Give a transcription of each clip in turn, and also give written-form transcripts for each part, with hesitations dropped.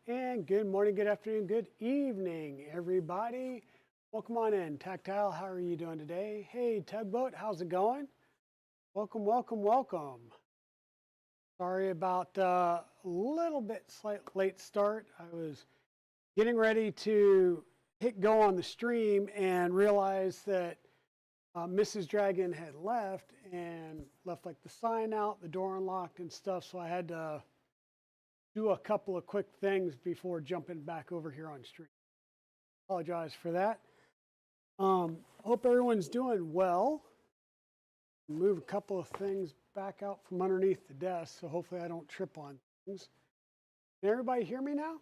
And good morning, good afternoon, good evening, everybody. Welcome on in. Tactile, how are you doing today? Hey, Tugboat, how's it going? Welcome, welcome, welcome. Sorry about a little bit late start. I was getting ready to hit go on the stream and realized that Mrs. Dragon had left like the sign out, the door unlocked and stuff, so I had to do a couple of quick things before jumping back over here on stream. Apologize for that. Hope everyone's doing well. Move a couple of things back out from underneath the desk, so hopefully I don't trip on things. Can everybody hear me now?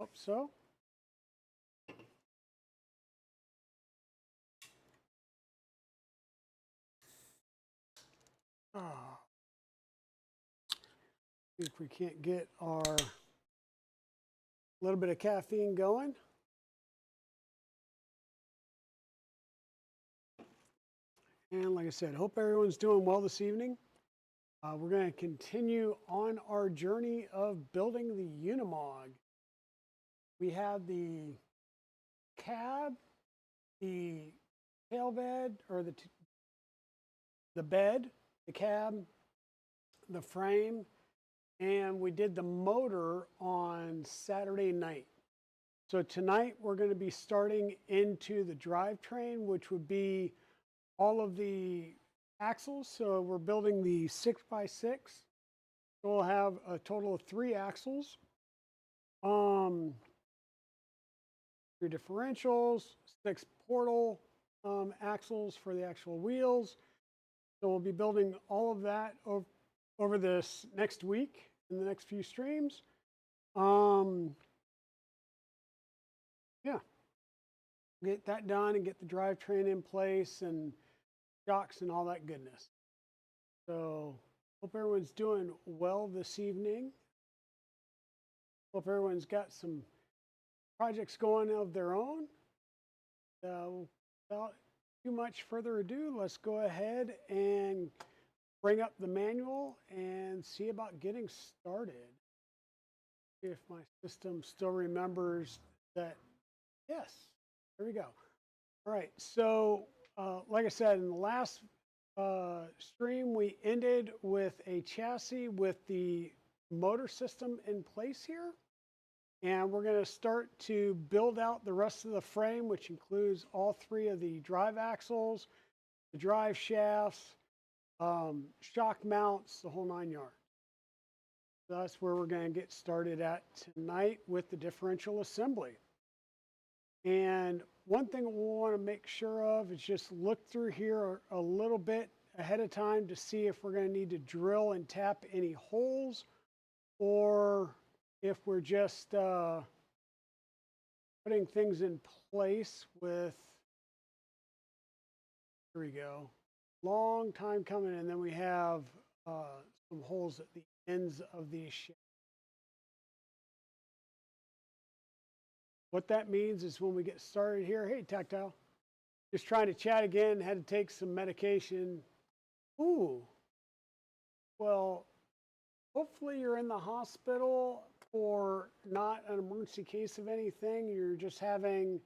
Hope so. Oh. See if we can't get our little bit of caffeine going. And like I said, hope everyone's doing well this evening. We're going to continue on our journey of building the Unimog. We have the cab, the tail bed, or the bed, the cab, the frame, and we did the motor on Saturday night. So tonight we're going to be starting into the drivetrain, which would be all of the axles. So we're building the 6x6. So we'll have a total of 3 axles, 3 differentials, 6 portal axles for the actual wheels. So we'll be building all of that over this next week in the next few streams. Yeah, get that done and get the drivetrain in place and shocks and all that goodness. So hope everyone's doing well this evening. Hope everyone's got some projects going of their own. Without too much further ado, let's go ahead and bring up the manual and see about getting started. If my system still remembers that, yes, there we go. All right, so like I said, in the last stream, we ended with a chassis with the motor system in place here. And we're going to start to build out the rest of the frame, which includes all 3 of the drive axles, the drive shafts, shock mounts, the whole 9 yards. So that's where we're going to get started at tonight with the differential assembly. And one thing we'll want to make sure of is just look through here a little bit ahead of time to see if we're going to need to drill and tap any holes, or if we're just putting things in place with, here we go, long time coming, and then we have some holes at the ends of these shafts. What that means is when we get started here, hey, Tactile, just trying to chat again, had to take some medication. Ooh, well, hopefully you're in the hospital for not an emergency case of anything. You're just having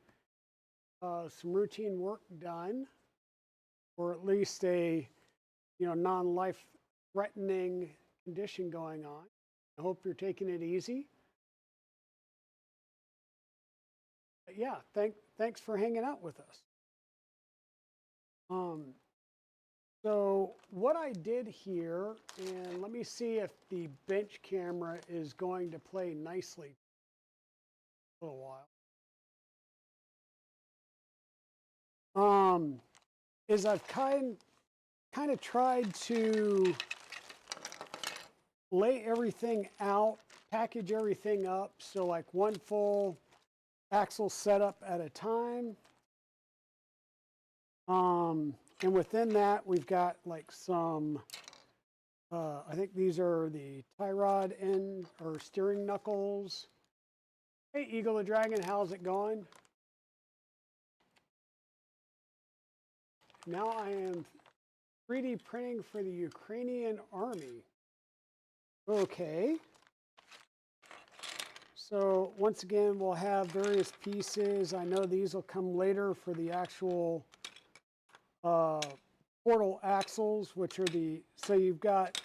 some routine work done, or at least a non-life threatening condition going on. I hope you're taking it easy. But yeah, thanks for hanging out with us. So what I did here, and let me see if the bench camera is going to play nicely a little while. Is I've kind of tried to lay everything out, package everything up, so like one full axle setup at a time. And within that, we've got like some, I think these are the tie rod end or steering knuckles. Hey, Eagle the Dragon, how's it going? Now I am 3D printing for the Ukrainian army. Okay. So once again, we'll have various pieces. I know these will come later for the actual portal axles, which are so you've got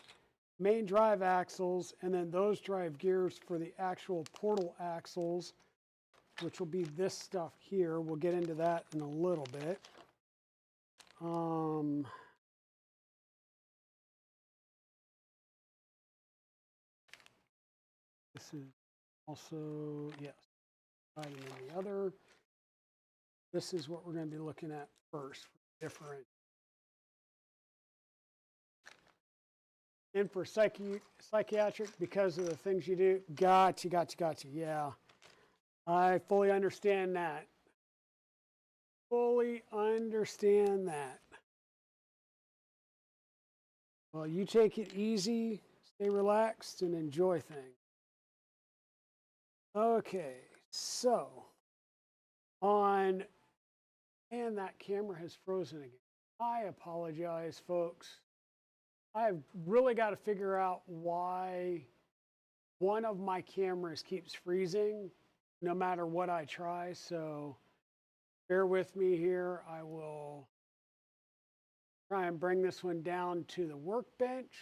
main drive axles, and then those drive gears for the actual portal axles, which will be this stuff here. We'll get into that in a little bit. This is also, yes, and then the other. This is what we're going to be looking at first. Different. And for psychiatric, because of the things you do, gotcha. Yeah, I fully understand that. Fully understand that. Well, you take it easy, stay relaxed, and enjoy things. Okay, so and that camera has frozen again. I apologize, folks. I've really got to figure out why one of my cameras keeps freezing no matter what I try. So bear with me here. I will try and bring this one down to the workbench.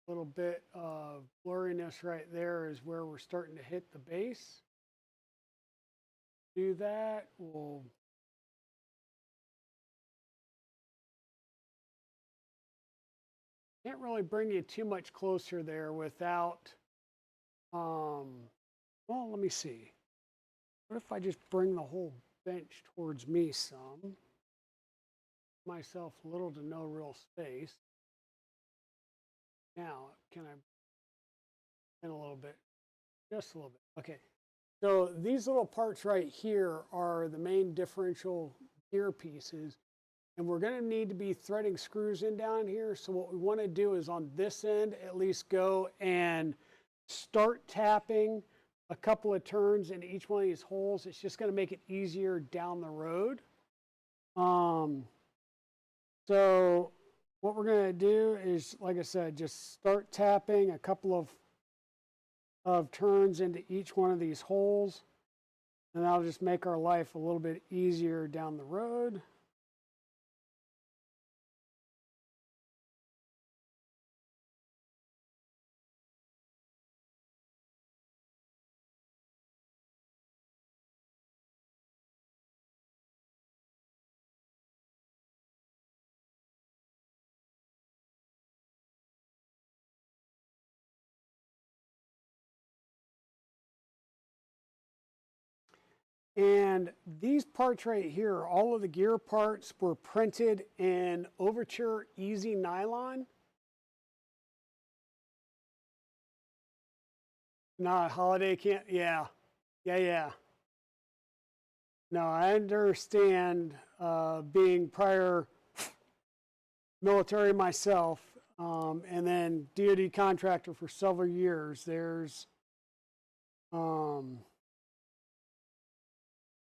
A little bit of blurriness right there is where we're starting to hit the base. Do that. We'll can't really bring you too much closer there without, well, let me see. What if I just bring the whole bench towards me some? Myself little to no real space. Now, can I in a little bit? Just a little bit. Okay. So these little parts right here are the main differential gear pieces. And we're going to need to be threading screws in down here. So what we want to do is on this end, at least go and start tapping a couple of turns in each one of these holes. It's just going to make it easier down the road. So what we're going to do is, like I said, just start tapping a couple of turns into each one of these holes. And that'll just make our life a little bit easier down the road. And these parts right here, all of the gear parts were printed in Overture Easy Nylon. Not holiday can't, yeah. No, I understand being prior military myself and then DoD contractor for several years. There's,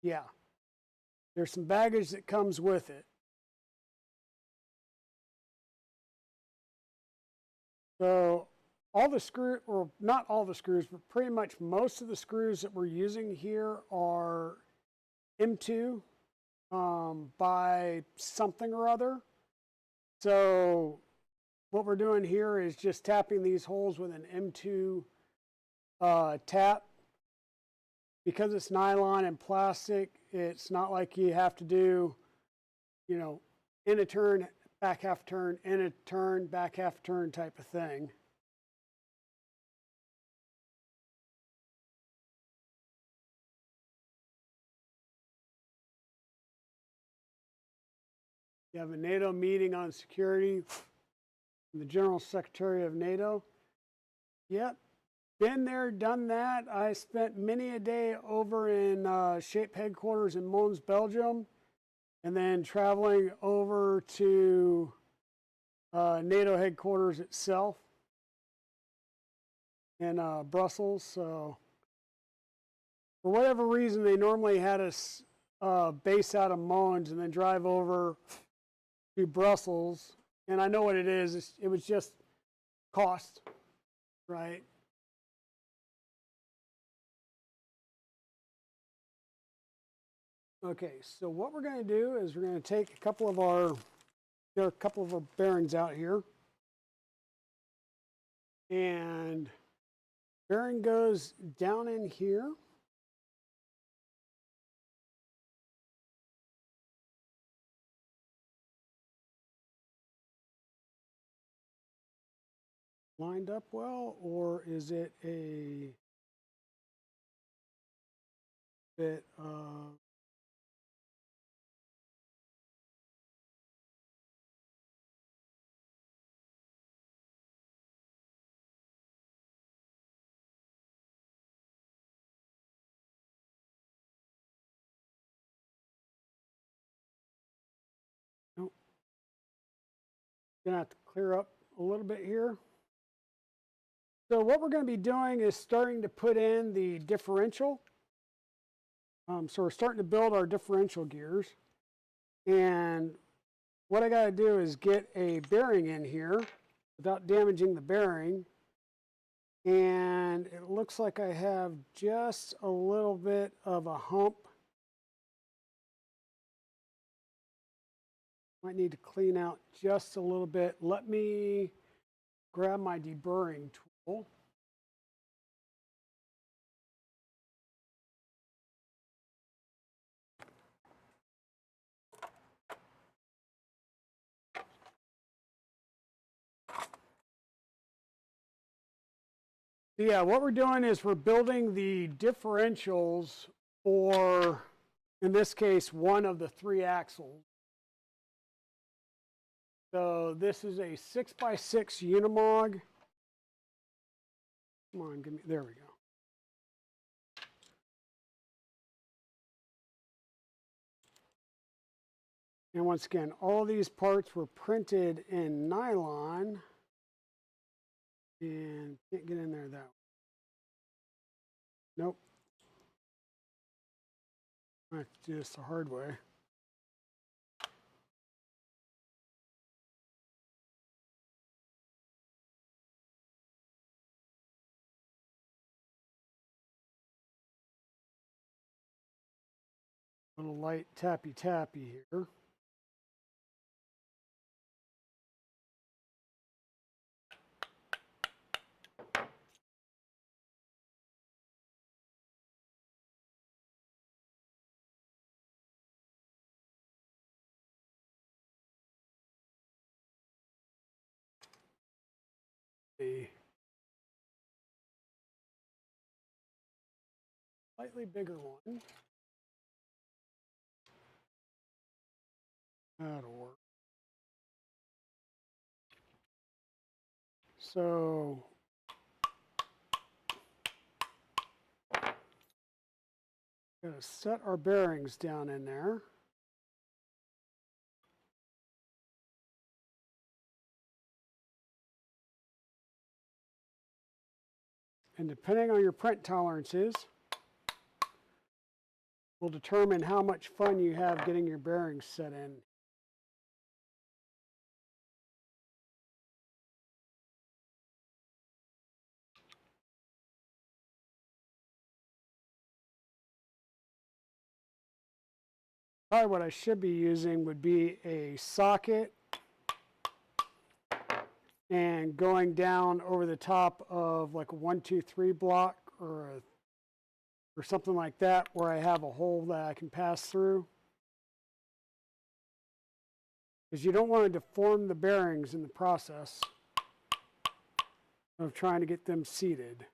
yeah, there's some baggage that comes with it. So all the screws, or not all the screws, but pretty much most of the screws that we're using here are M2 by something or other. So what we're doing here is just tapping these holes with an M2 tap. Because it's nylon and plastic, it's not like you have to do, you know, in a turn, back half turn, in a turn, back half turn type of thing. You have a NATO meeting on security, the General Secretary of NATO. Yep, been there, done that. I spent many a day over in SHAPE headquarters in Mons, Belgium, and then traveling over to NATO headquarters itself in Brussels. So for whatever reason, they normally had us base out of Mons and then drive over to Brussels, and I know what it is. It was just cost, right? Okay, so what we're going to do is we're going to take a couple of our bearings out here, and bearing goes down in here. Lined up well, or is it a bit of nope. Gonna have to clear up a little bit here. So what we're going to be doing is starting to put in the differential. So we're starting to build our differential gears. And what I got to do is get a bearing in here without damaging the bearing. And it looks like I have just a little bit of a hump. Might need to clean out just a little bit. Let me grab my deburring tool. Yeah, what we're doing is we're building the differentials for, in this case, one of the 3 axles. So this is a 6x6 Unimog. Come on, give me, there we go. And once again, all these parts were printed in nylon. And can't get in there that way. Nope. I have to do this the hard way. A little light tappy here. A slightly bigger one. That'll work. So gotta set our bearings down in there. And depending on your print tolerances, will determine how much fun you have getting your bearings set in. Probably what I should be using would be a socket and going down over the top of like a 1, 2, 3 block or something like that, where I have a hole that I can pass through. Because you don't want to deform the bearings in the process of trying to get them seated.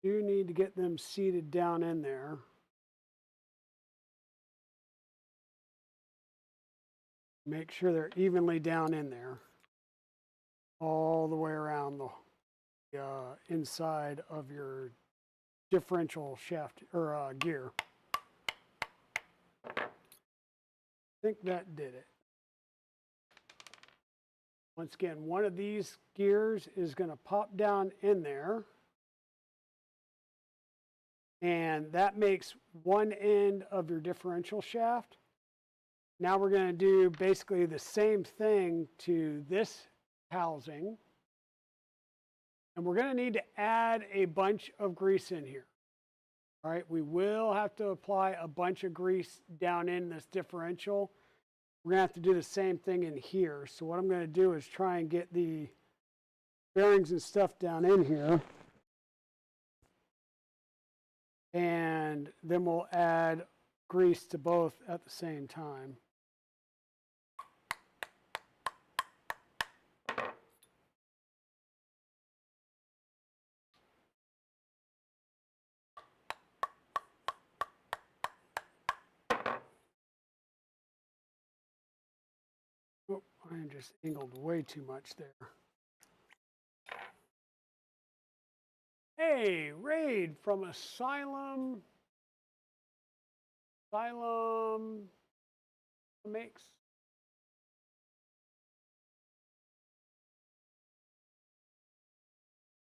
You need to get them seated down in there. Make sure they're evenly down in there, all the way around the inside of your differential shaft or gear. I think that did it. Once again, one of these gears is going to pop down in there. And that makes one end of your differential shaft. Now we're going to do basically the same thing to this housing. And we're going to need to add a bunch of grease in here. All right, we will have to apply a bunch of grease down in this differential. We're going to have to do the same thing in here. So what I'm going to do is try and get the bearings and stuff down in here. And then we'll add grease to both at the same time. Oh, I just angled way too much there. Hey, Raid from Asylum makes.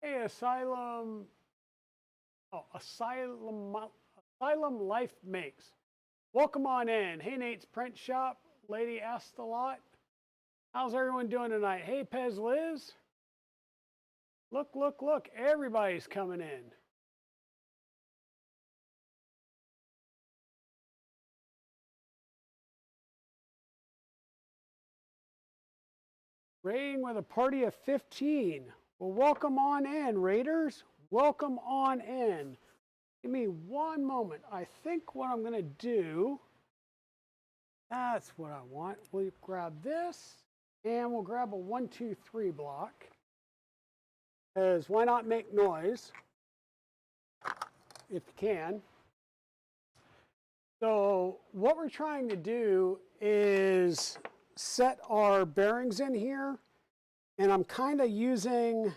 Hey, Asylum Life makes. Welcome on in. Hey, Nate's Print Shop. Lady asked a lot. How's everyone doing tonight? Hey, Pez Liz. Look, look, look. Everybody's coming in. Raiding with a party of 15. Well, welcome on in, Raiders. Welcome on in. Give me one moment. I think what I'm going to do, that's what I want. We'll grab this, and we'll grab a 1, 2, 3 block. Because why not make noise if you can? So what we're trying to do is set our bearings in here, and I'm kind of using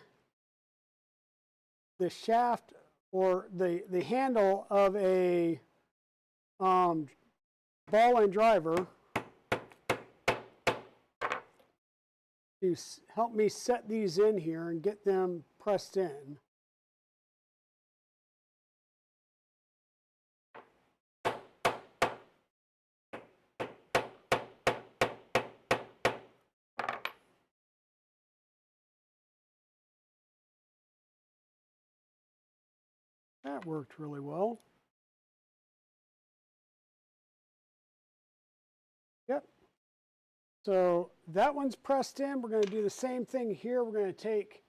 the shaft or the handle of a ball and driver to help me set these in here and get them pressed in. That worked really well. Yep. So that one's pressed in. We're going to do the same thing here. We're going to take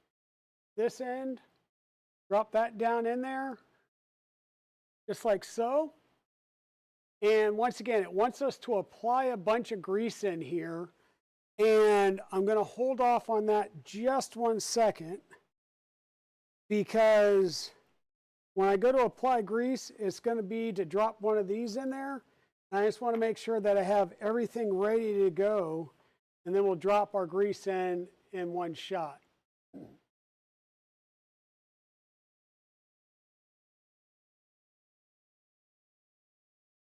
this end, drop that down in there, just like so. And once again, it wants us to apply a bunch of grease in here. And I'm going to hold off on that just 1 second, because when I go to apply grease, it's going to be to drop one of these in there. And I just want to make sure that I have everything ready to go, and then we'll drop our grease in one shot.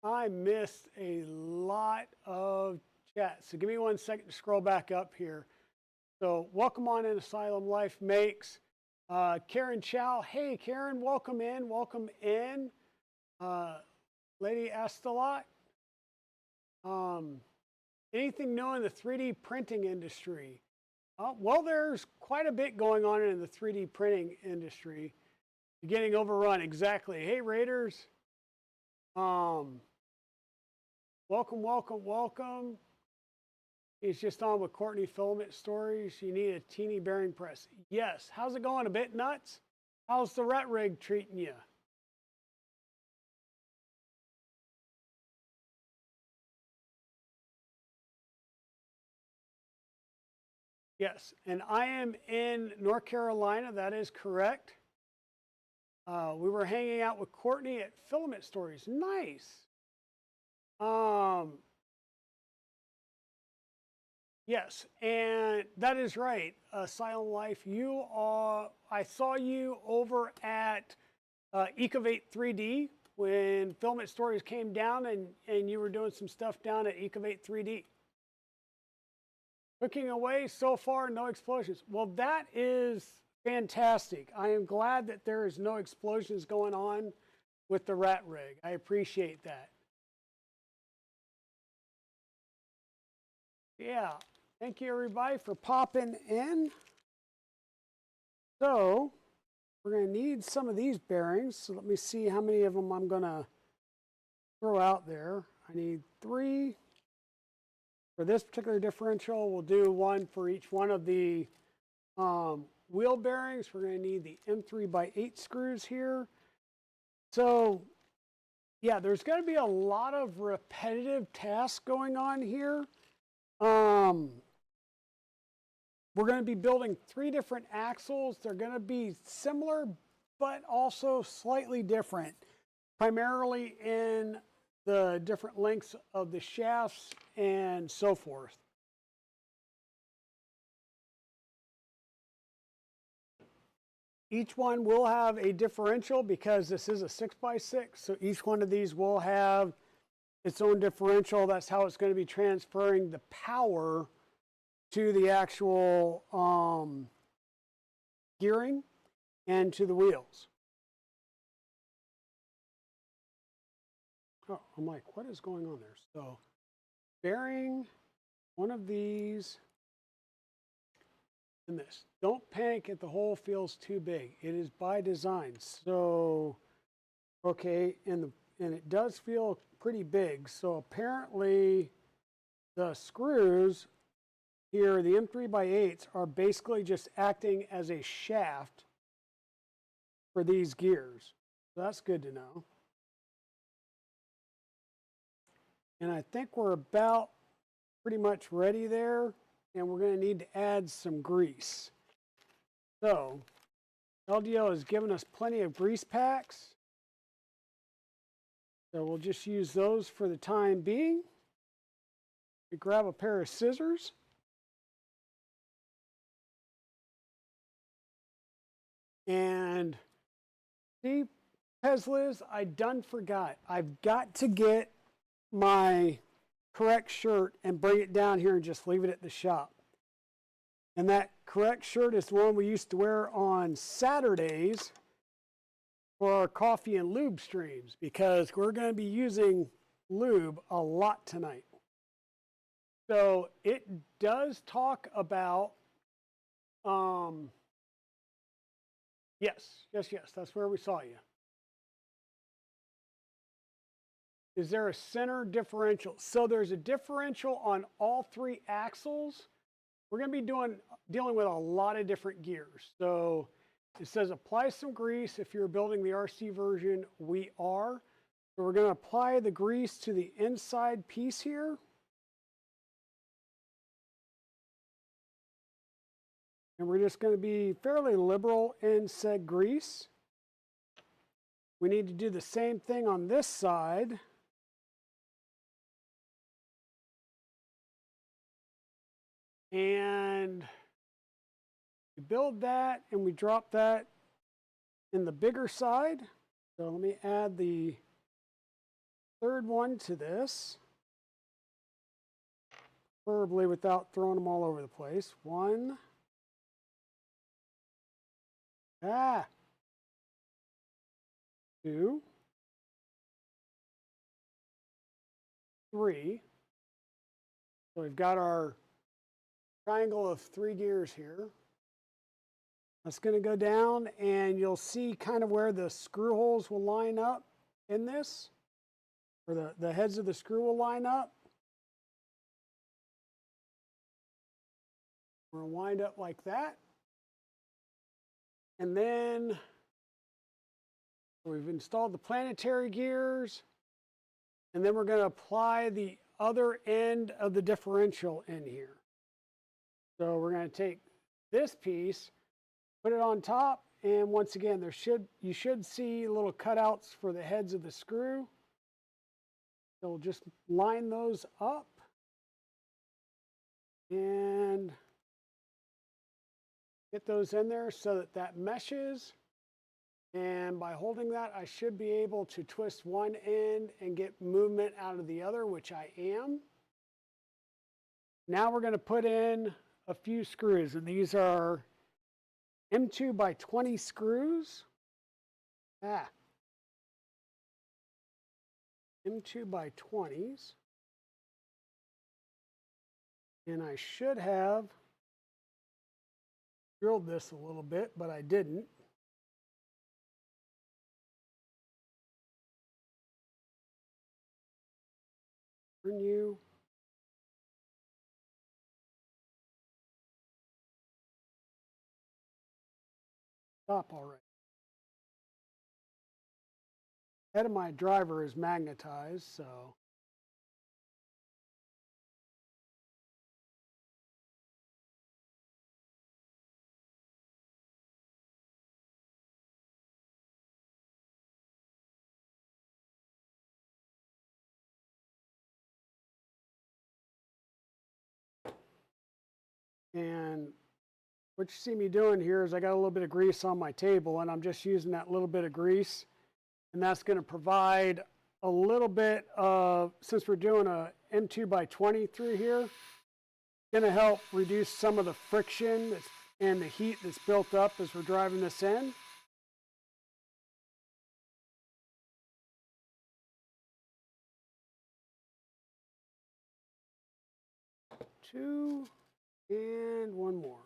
I missed a lot of chat, so give me 1 second to scroll back up here. So welcome on in, Asylum Life Makes. Karen Chow, hey Karen, welcome in, welcome in. Lady asked a lot. Anything new in the 3D printing industry? Well, there's quite a bit going on in the 3D printing industry. You're getting overrun, exactly. Hey Raiders. Welcome, welcome, welcome. He's just on with Courtney Filament Stories. You need a teeny bearing press. Yes. How's it going? A bit nuts? How's the rat rig treating you? Yes. And I am in North Carolina. That is correct. We were hanging out with Courtney at Filament Stories. Nice. Yes, and that is right. Silent Life, I saw you over at Ecovate 3D when Filament Stories came down, and you were doing some stuff down at Ecovate 3D. Cooking away so far, no explosions. Well, that is fantastic. I am glad that there is no explosions going on. with the rat rig. I appreciate that. Yeah, thank you everybody for popping in. So we're going to need some of these bearings. So let me see how many of them I'm going to throw out there. I need 3. For this particular differential, we'll do 1 for each one of the wheel bearings. We're going to need the M3x8 screws here. So yeah, there's going to be a lot of repetitive tasks going on here. We're going to be building 3 different axles. They're going to be similar, but also slightly different, primarily in the different lengths of the shafts and so forth. Each one will have a differential because this is a 6x6, so each one of these will have its own differential. That's how it's going to be transferring the power to the actual gearing and to the wheels. Oh, I'm like, what is going on there? So bearing one of these and this. Don't panic if the hole feels too big. It is by design. So, okay, and it does feel pretty big. So apparently the screws here, the M3x8s, are basically just acting as a shaft for these gears. So that's good to know. And I think we're about pretty much ready there. And we're going to need to add some grease. So LDO has given us plenty of grease packs. So we'll just use those for the time being. We grab a pair of scissors. And see, Teslas, I done forgot. I've got to get my correct shirt and bring it down here and just leave it at the shop. And that correct shirt is the one we used to wear on Saturdays for our coffee and lube streams, because we're going to be using lube a lot tonight. So it does talk about, yes, that's where we saw you. Is there a center differential? So there's a differential on all 3 axles. We're going to be dealing with a lot of different gears. So it says apply some grease. If you're building the RC version, we are. So we're going to apply the grease to the inside piece here. And we're just going to be fairly liberal in said grease. We need to do the same thing on this side. And we build that and we drop that in the bigger side. So let me add the 3rd one to this, preferably without throwing them all over the place. 1. 2. 3. So we've got our triangle of 3 gears here. That's going to go down, and you'll see kind of where the screw holes will line up in this, or the heads of the screw will line up. We're going to wind up like that. And then we've installed the planetary gears, and then we're going to apply the other end of the differential in here. So we're going to take this piece, put it on top, and once again, you should see little cutouts for the heads of the screw. So we'll just line those up and get those in there so that that meshes. And by holding that, I should be able to twist one end and get movement out of the other, which I am. Now we're going to put in a few screws, and these are M2 by 20 screws. M2 by 20s. And I should have drilled this a little bit, but I didn't. Turn you. Stop already. Head of my driver is magnetized, so. And what you see me doing here is I got a little bit of grease on my table, and I'm just using that little bit of grease. And that's going to provide a little bit of, since we're doing a M2 by 20 through here, going to help reduce some of the friction and the heat that's built up as we're driving this in. Two, and one more.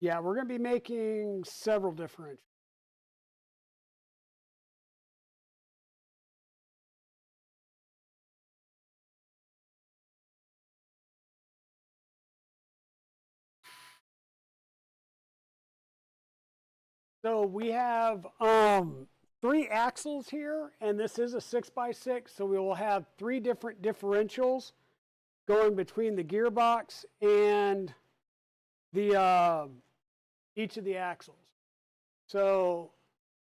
Yeah, we're going to be making several differentials. So we have 3 axles here, and this is a 6x6, so we will have 3 different differentials going between the gearbox and the each of the axles. So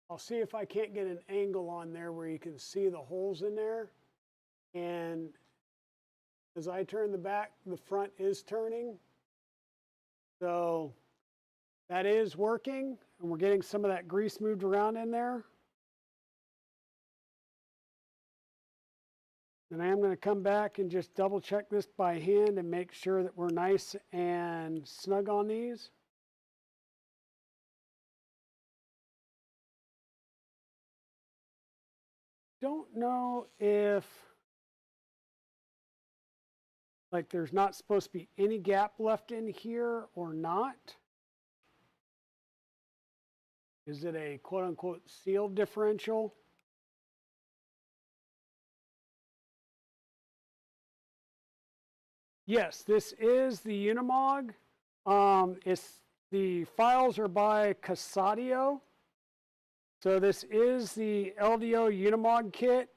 I'll see if I can't get an angle on there where you can see the holes in there. And as I turn the back, the front is turning. So that is working, and we're getting some of that grease moved around in there. And I am going to come back and just double check this by hand and make sure that we're nice and snug on these. Don't know if, like, there's not supposed to be any gap left in here or not. Is it a quote-unquote sealed differential? Yes, this is the Unimog. The files are by Casadio. So this is the LDO UNIMOG Kit.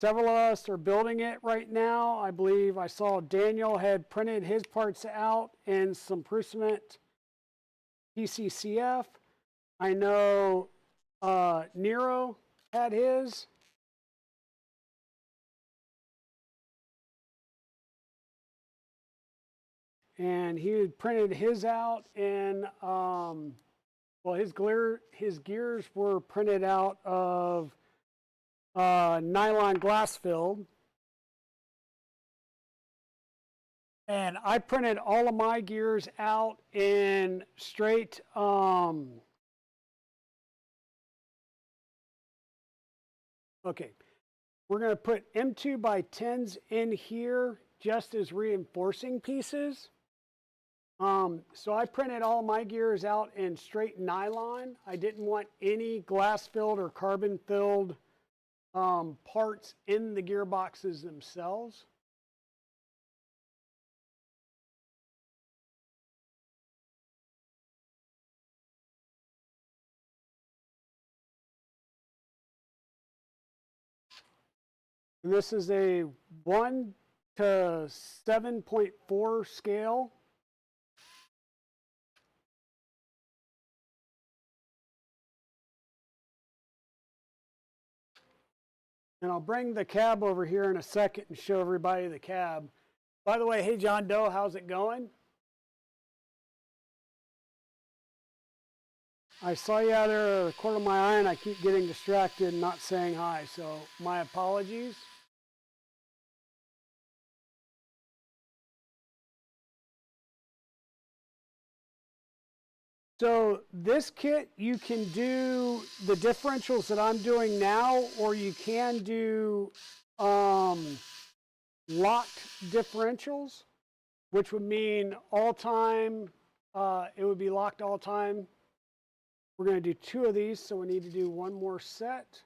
Several of us are building it right now. I believe I saw Daniel had printed his parts out in some Prusament PCCF. I know Nero had his. And he had printed his out in, well, his gears were printed out of nylon glass filled. And I printed all of my gears out in straight, okay, we're going to put M2 by 10s in here just as reinforcing pieces. So I printed all my gears out in straight nylon. I didn't want any glass-filled or carbon-filled parts in the gearboxes themselves. And this is a 1 to 7.4 scale. And I'll bring the cab over here in a second and show everybody the cab. By the way, hey John Doe, how's it going? I saw you out there at the corner of my eye and I keep getting distracted and not saying hi, so my apologies. So this kit, you can do the differentials that I'm doing now, or you can do locked differentials, which would mean all time, it would be locked all time. We're going to do 2 of these, so we need to do 1 more set.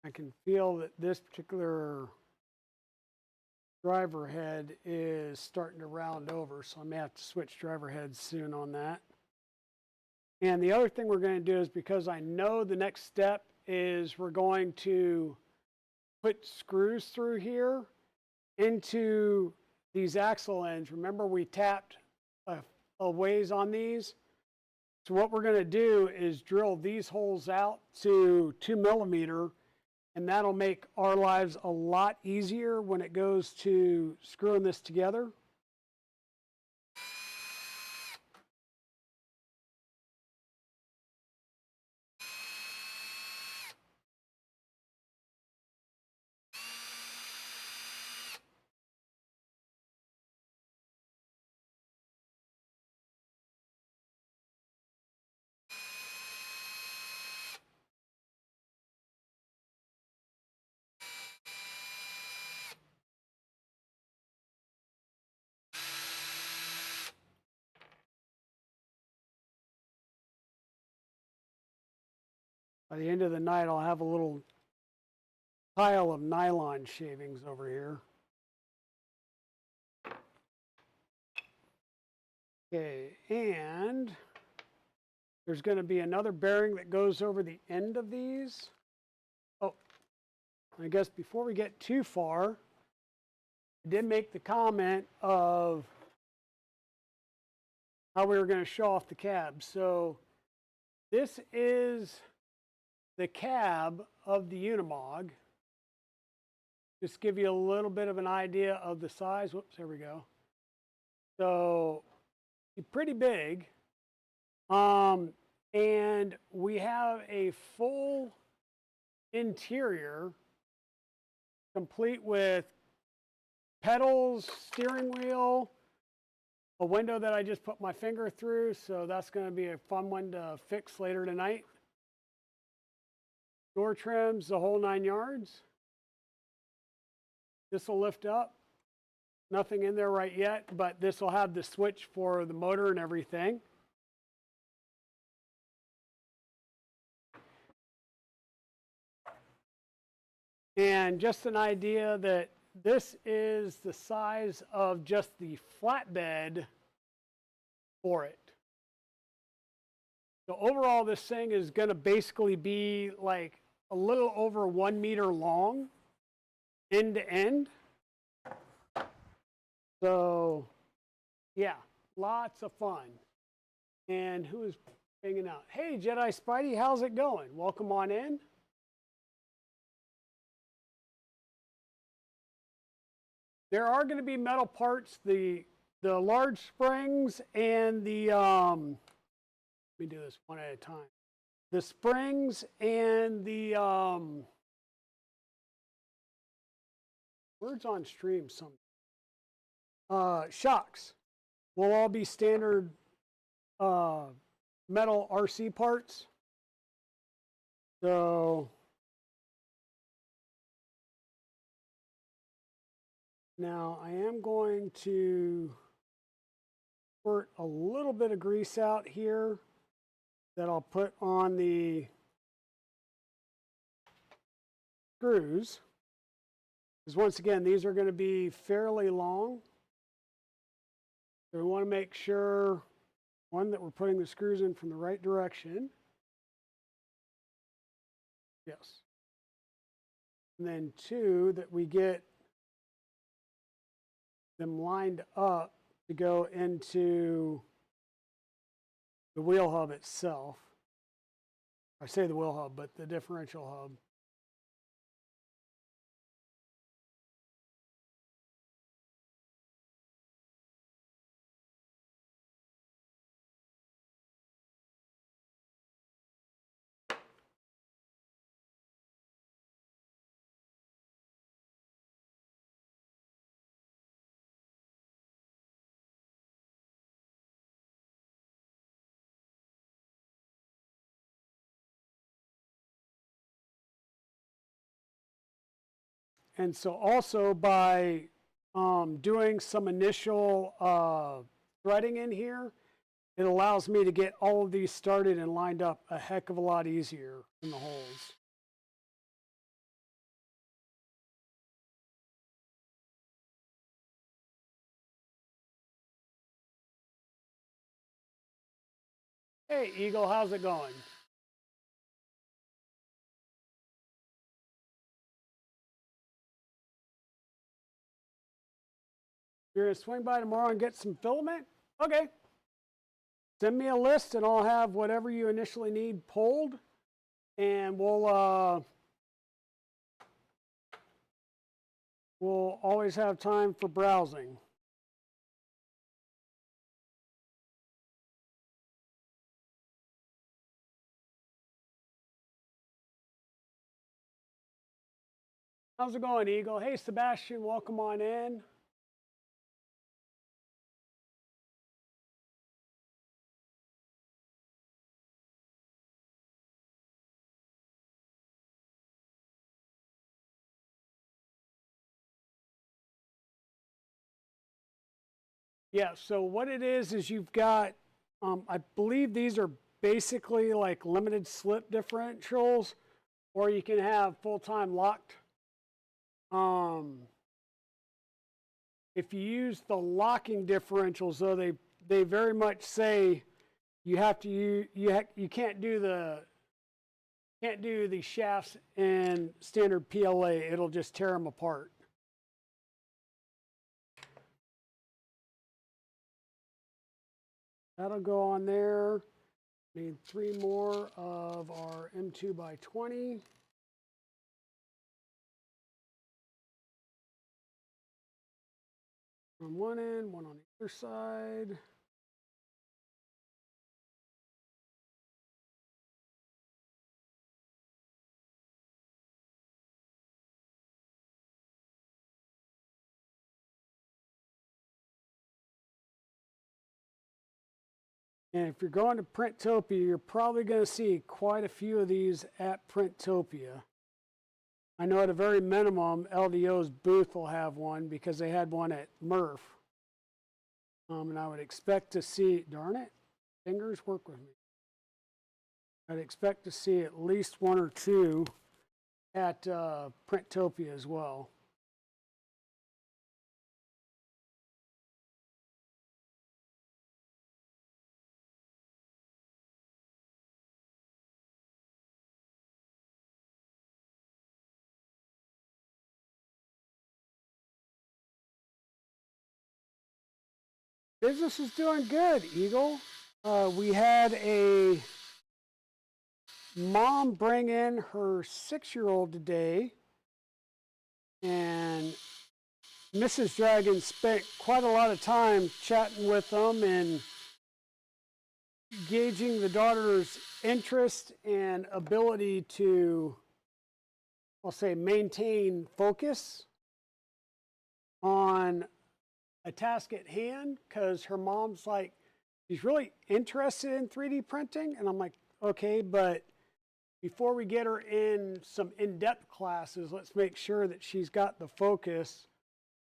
I can feel that this particular driver head is starting to round over, so I may have to switch driver heads soon on that. And the other thing we're going to do is, because I know the next step is we're going to put screws through here into these axle ends. Remember, we tapped a ways on these. So what we're going to do is drill these holes out to 2 millimeter, and that'll make our lives a lot easier when it goes to screwing this together. By the end of the night, I'll have a little pile of nylon shavings over here. Okay, and there's going to be another bearing that goes over the end of these. Oh, I guess before we get too far, I did make the comment of how we were going to show off the cab. So this is the cab of the Unimog. Just give you a little bit of an idea of the size. Whoops, there we go. So pretty big. And we have a full interior complete with pedals, steering wheel, a window that I just put my finger through, so that's going to be a fun one to fix later tonight. Door trims, the whole 9 yards. This will lift up. Nothing in there right yet, but this will have the switch for the motor and everything. And just an idea that this is the size of just the flatbed for it. So overall, this thing is going to basically be like a little over 1 meter long, end to end. So yeah, lots of fun. And who is hanging out? Hey, Jedi Spidey, how's it going? Welcome on in. There are going to be metal parts, the large springs and the, let me do this one at a time. The springs and the, words on stream, some shocks will all be standard metal RC parts. So now I am going to squirt a little bit of grease out here that I'll put on the screws. Because once again, these are going to be fairly long. So we want to make sure, one, that we're putting the screws in from the right direction. Yes. And then two, that we get them lined up to go into the wheel hub itself. I say the wheel hub, but the differential hub. And so also by doing some initial threading in here, it allows me to get all of these started and lined up a heck of a lot easier in the holes. Hey, Eagle, how's it going? You're going to swing by tomorrow and get some filament? Okay. Send me a list and I'll have whatever you initially need pulled, and we'll always have time for browsing. How's it going, Eagle? Hey, Sebastian, welcome on in. Yeah, so what it is you've got, I believe these are basically like limited slip differentials, or you can have full-time locked. If you use the locking differentials, though, they very much say you have to you can't do the shafts in standard PLA. It'll just tear them apart. That'll go on there. Need 3 more of our M2 by 20. On one end, one on the other side. And if you're going to Printopia, you're probably going to see quite a few of these at Printopia. I know at a very minimum, LDO's booth will have one because they had one at Murph. And I would expect to see, darn it, fingers work with me. I'd expect to see at least 1 or 2 at Printopia as well. Business is doing good, Eagle. We had a mom bring in her 6-year-old today, and Mrs. Dragon spent quite a lot of time chatting with them and gauging the daughter's interest and ability to, I'll say, maintain focus on a task at hand, because her mom's like, she's really interested in 3D printing. And I'm like, okay, but before we get her in some in-depth classes, let's make sure that she's got the focus,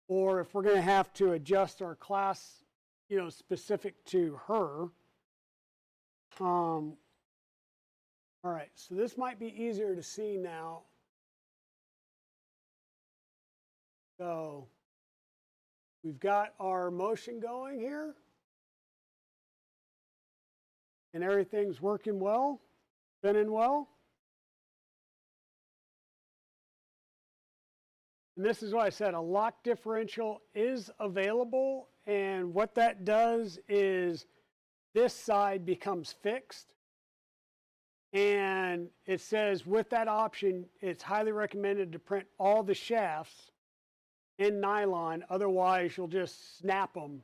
or if we're going to have to adjust our class you know, specific to her. All right, so this might be easier to see now. So we've got our motion going here. And everything's working well, spinning well. And this is what I said, a lock differential is available. And what that does is this side becomes fixed. And it says with that option, it's highly recommended to print all the shafts in nylon. Otherwise, you'll just snap them.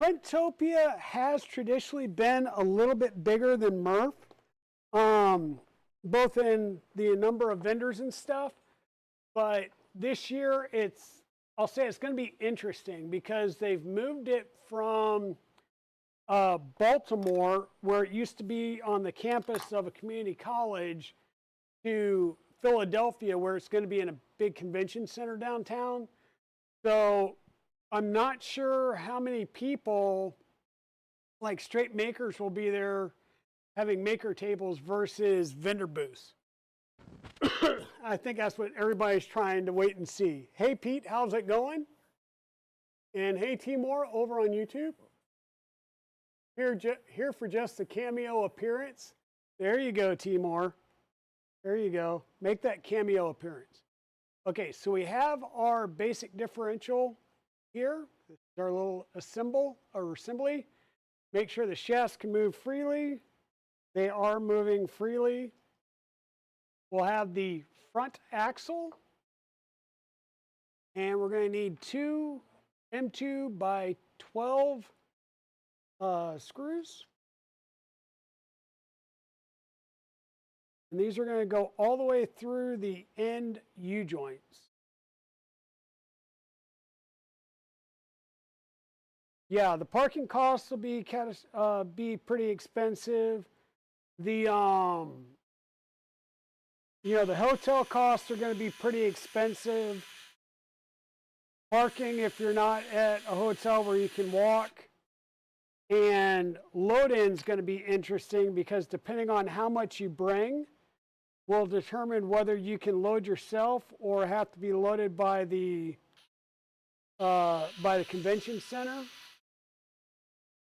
Printopia has traditionally been a little bit bigger than Murph, both in the number of vendors and stuff. But this year, I'll say it's going to be interesting because they've moved it from Baltimore, where it used to be on the campus of a community college, to Philadelphia, where it's going to be in a big convention center downtown. So I'm not sure how many people, like straight makers, will be there having maker tables versus vendor booths. I think that's what everybody's trying to wait and see. Hey, Pete, how's it going? And hey, Timor, over on YouTube. Here for just a cameo appearance. There you go, Timor. There you go. Make that cameo appearance. Okay, so we have our basic differential here. This is our little assembly. Make sure the shafts can move freely. They are moving freely. We'll have the front axle. And we're going to need two M2 by 12 screws. And these are going to go all the way through the end U-joints. Yeah, the parking costs will be pretty expensive. The the hotel costs are going to be pretty expensive. Parking, if you're not at a hotel where you can walk. And load-in is going to be interesting because depending on how much you bring will determine whether you can load yourself or have to be loaded by the convention center.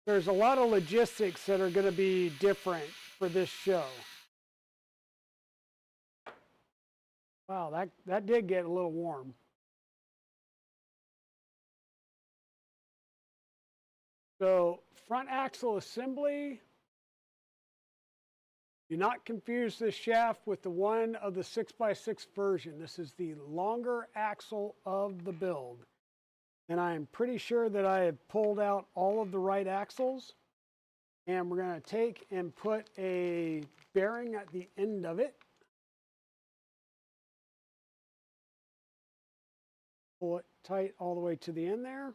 There's a lot of logistics that are going to be different for this show. Wow, that did get a little warm. So front axle assembly. Do not confuse this shaft with the one of the 6x6 version. This is the longer axle of the build. And I am pretty sure that I have pulled out all of the right axles. And we're going to take and put a bearing at the end of it. Pull it tight all the way to the end there.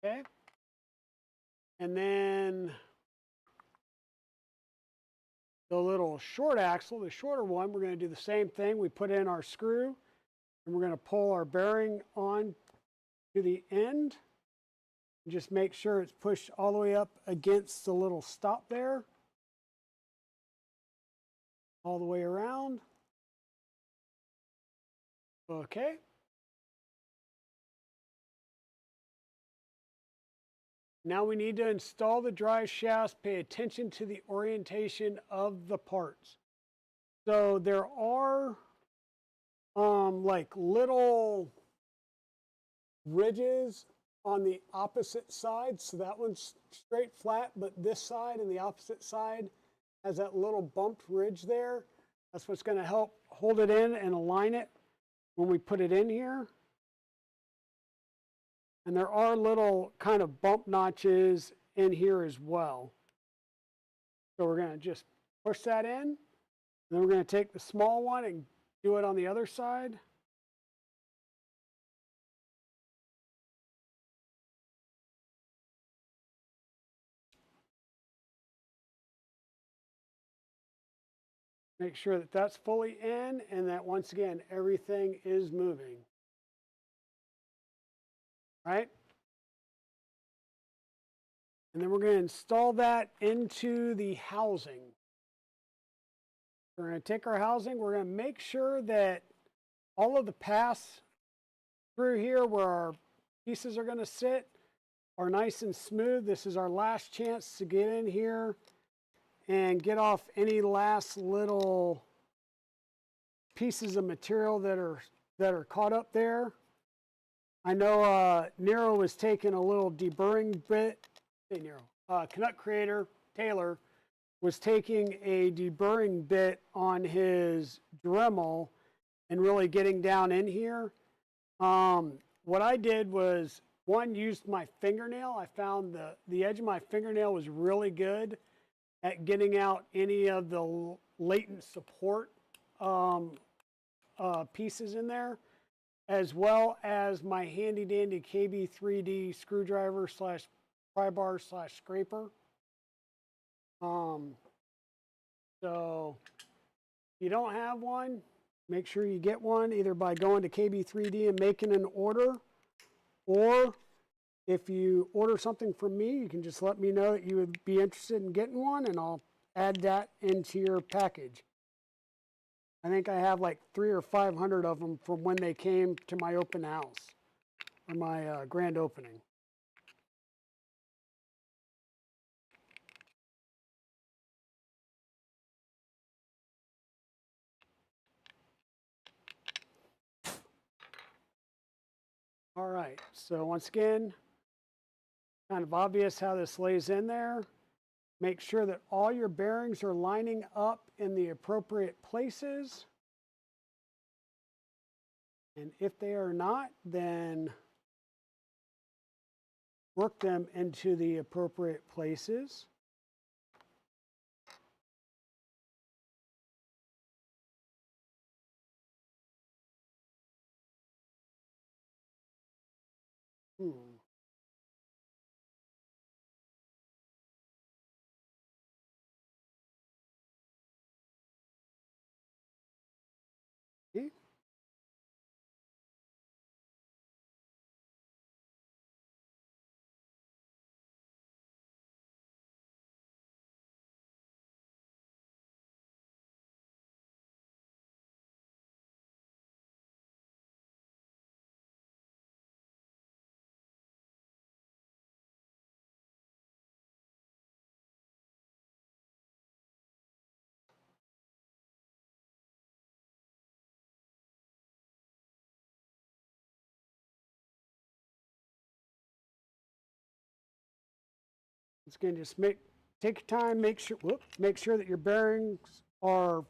Okay. And then the little short axle, the shorter one, we're going to do the same thing. We put in our screw and we're going to pull our bearing on to the end. Just make sure it's pushed all the way up against the little stop there. All the way around. Okay. Now we need to install the drive shafts. Pay attention to the orientation of the parts. So there are like little ridges on the opposite side. So that one's straight flat, but this side and the opposite side has that little bumped ridge there. That's what's going to help hold it in and align it when we put it in here. And there are little kind of bump notches in here as well. So we're going to just push that in. And then we're going to take the small one and do it on the other side. Make sure that that's fully in and that once again, everything is moving. Right? And then we're going to install that into the housing. We're going to take our housing, we're going to make sure that all of the paths through here where our pieces are going to sit are nice and smooth. This is our last chance to get in here and get off any last little pieces of material that are caught up there. I know Nero was taking a little deburring bit. Hey Nero, Canuck Creator Taylor was taking a deburring bit on his Dremel and really getting down in here. What I did was, one, used my fingernail. I found the edge of my fingernail was really good at getting out any of the latent support pieces in there, as well as my handy dandy KB3D screwdriver slash pry bar slash scraper. So if you don't have one, make sure you get one either by going to KB3D and making an order, or if you order something from me, you can just let me know that you would be interested in getting one and I'll add that into your package. I think I have like 300 or 500 of them from when they came to my open house, or my grand opening. All right, so once again, kind of obvious how this lays in there. Make sure that all your bearings are lining up in the appropriate places. And if they are not, then work them into the appropriate places. See? Once again, just take your time, make sure that your bearings are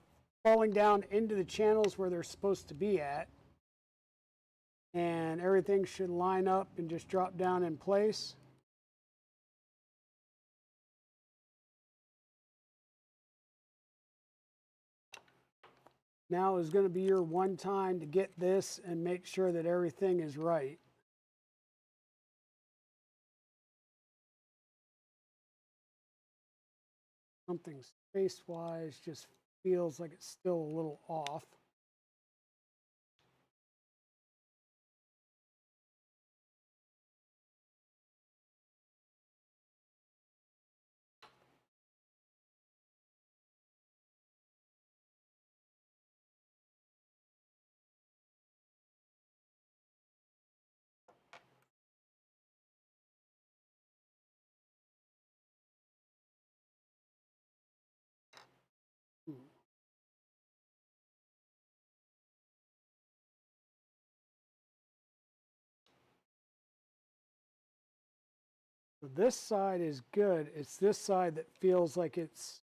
falling down into the channels where they're supposed to be at. And everything should line up and just drop down in place. Now is going to be your one time to get this and make sure that everything is right. Something space-wise just feels like it's still a little off. So this side is good. It's this side that feels like it's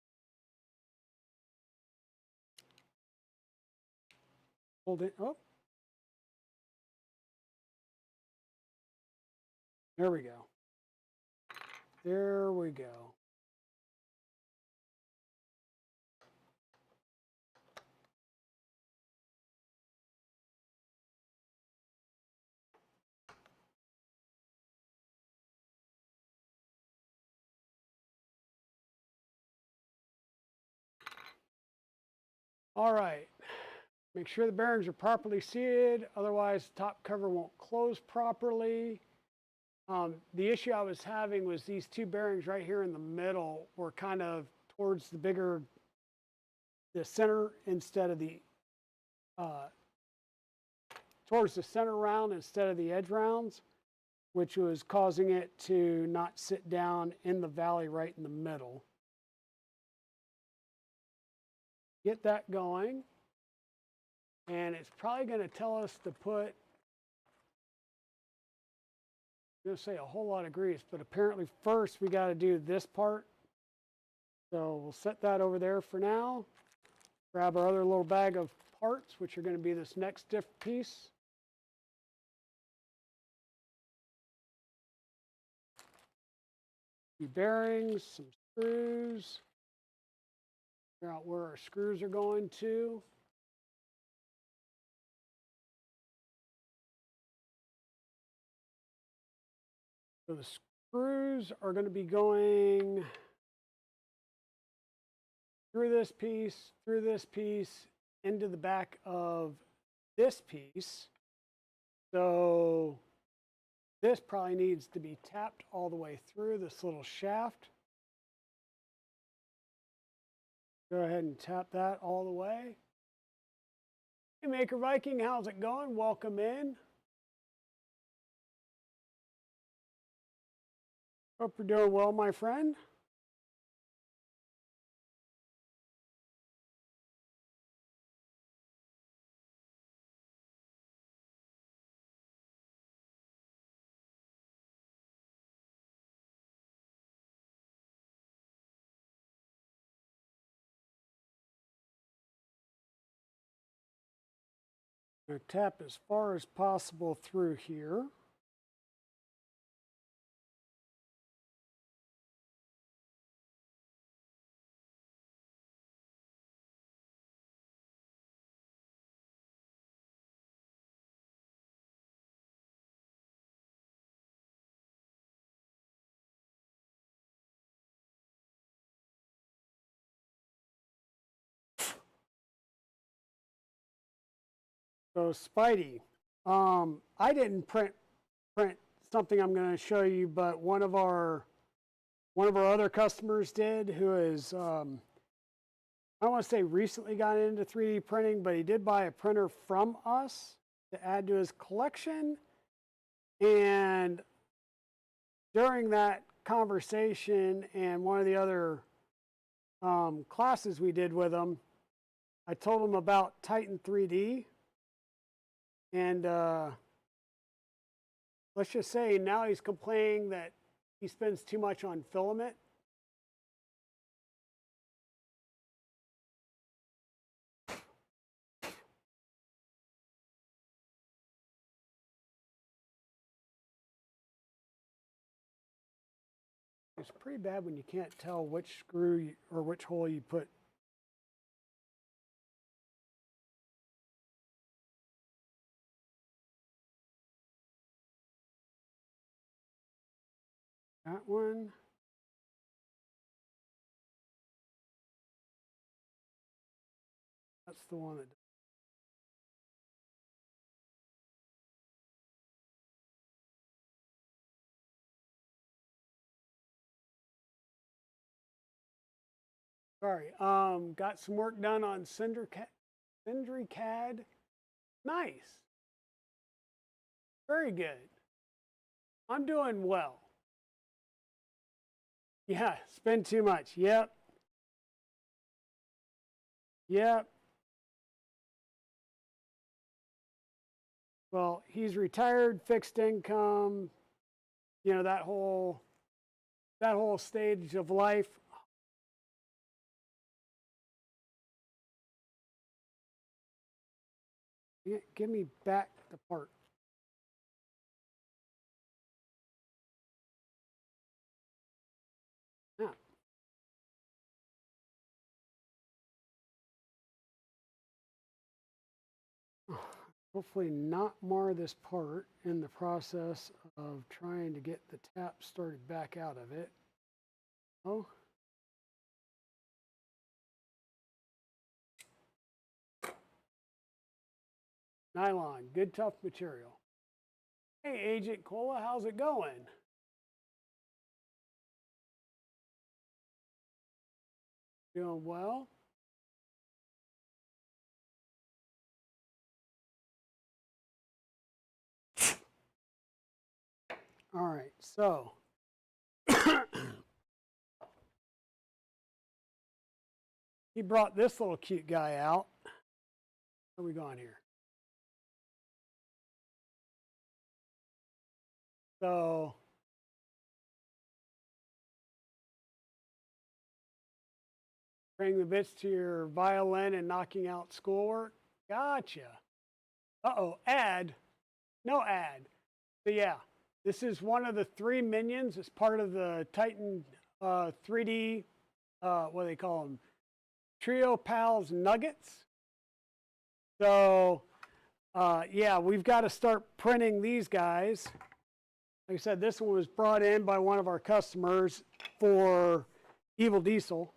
holding. Oh, there we go. There we go. All right. Make sure the bearings are properly seated, otherwise the top cover won't close properly. The issue I was having was these two bearings right here in the middle were kind of towards the center instead of the, towards the center round instead of the edge rounds, which was causing it to not sit down in the valley right in the middle. Get that going. And it's probably going to tell us to put, I'm going to say a whole lot of grease, but apparently first we got to do this part. So we'll set that over there for now. Grab our other little bag of parts, which are going to be this next diff piece. Few bearings, some screws. Figure out where our screws are going to. So the screws are going to be going through this piece, into the back of this piece. So this probably needs to be tapped all the way through this little shaft. Go ahead and tap that all the way. Hey, Maker Viking, how's it going? Welcome in. Hope you're doing well, my friend. I'm going to tap as far as possible through here. So Spidey, I didn't print something I'm going to show you, but one of our other customers did, who is I don't want to say recently got into 3D printing, but he did buy a printer from us to add to his collection. And during that conversation and one of the other classes we did with him, I told him about Titan 3D. And let's just say now he's complaining that he spends too much on filament. It's pretty bad when you can't tell which screw or which hole you put. That one. That's the one that. Sorry. Got some work done on SindriCAD. Nice. Very good. I'm doing well. Yeah, spend too much. Yep. Yep. Well, he's retired, fixed income, you know, that whole stage of life. Give me back the part. Yeah. Hopefully not mar this part in the process of trying to get the tap started back out of it. Oh. Nylon, good tough material. Hey, Agent Cola, how's it going? Doing well? All right, so he brought this little cute guy out. Where are we going here? So bring the bits to your violin and knocking out schoolwork. Gotcha. Uh-oh, ad. No ad. So yeah, this is one of the 3 minions. It's part of the Titan 3D, what do they call them? Trio Pals Nuggets. So yeah, we've got to start printing these guys. Like I said, this one was brought in by one of our customers for Evil Diesel.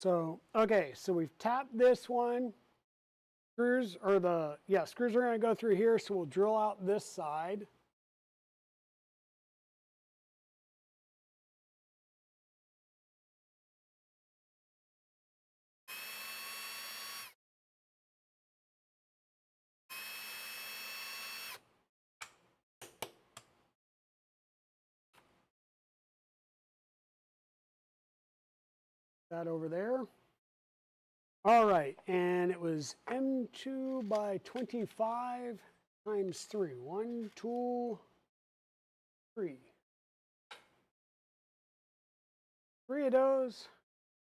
So, okay, so we've tapped this one. Screws are screws are going to go through here, so we'll drill out this side. That over there. All right, and it was M2 by 25 times 3. 1, 2, 3. 3 of those.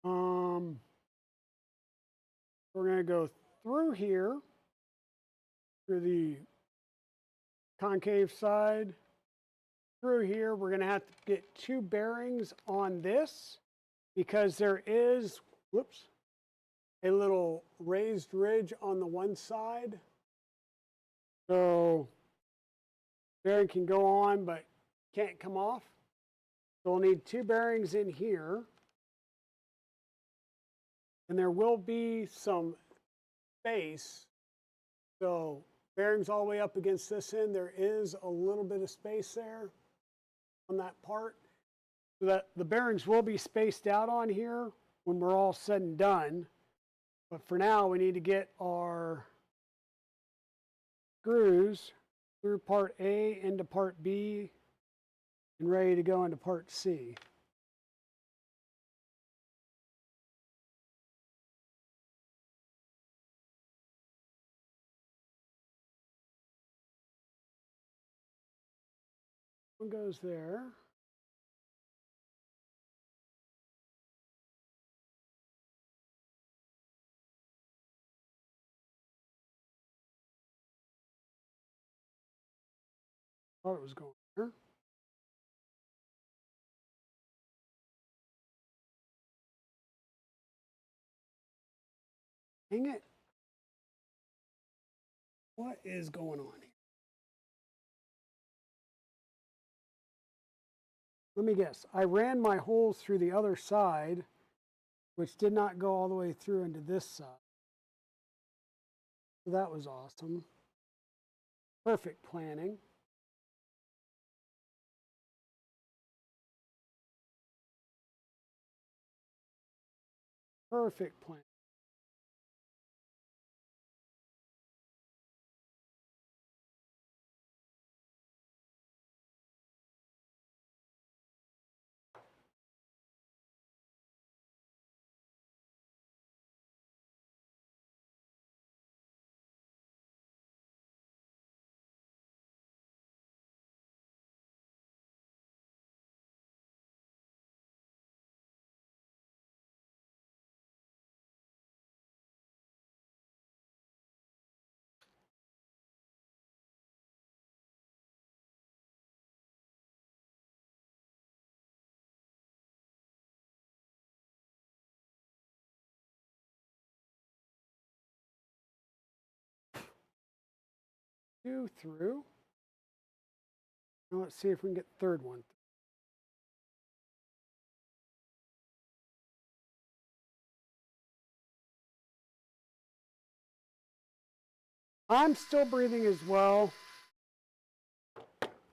We're going to go through here, through the concave side. Through here, we're going to have to get 2 bearings on this because there is, whoops, a little raised ridge on the one side. So bearing can go on but can't come off. So we'll need 2 bearings in here. And there will be some space. So bearings all the way up against this end, there is a little bit of space there on that part. So that the bearings will be spaced out on here when we're all said and done. But for now, we need to get our screws through part A into part B and ready to go into part C. One goes there. Thought it was going there. Dang it. What is going on here? Let me guess. I ran my holes through the other side, which did not go all the way through into this side. So that was awesome. Perfect planning. Perfect plan. Two through. Now let's see if we can get the third one. I'm still breathing as well.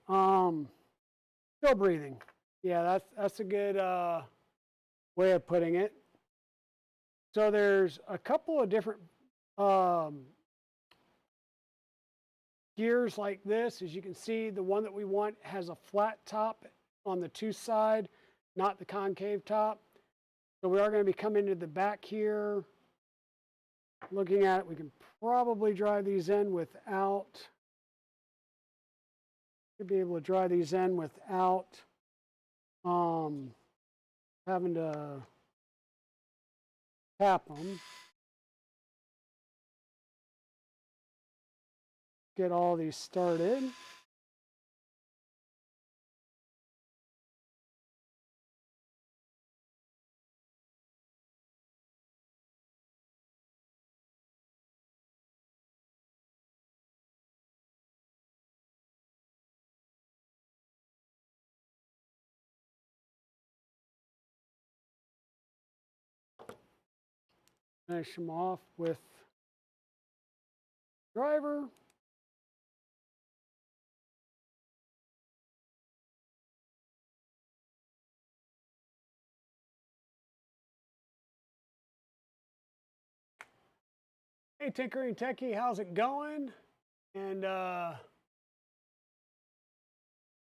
Still breathing. Yeah, that's a good way of putting it. So there's a couple of different gears like this. As you can see, the one that we want has a flat top on the two side, not the concave top. So we are going to be coming to the back here. Looking at it, we can probably drive these in without, should be able to drive these in without having to tap them. Get all these started. Finish them off with driver. Hey, Tinkering Techie, how's it going? And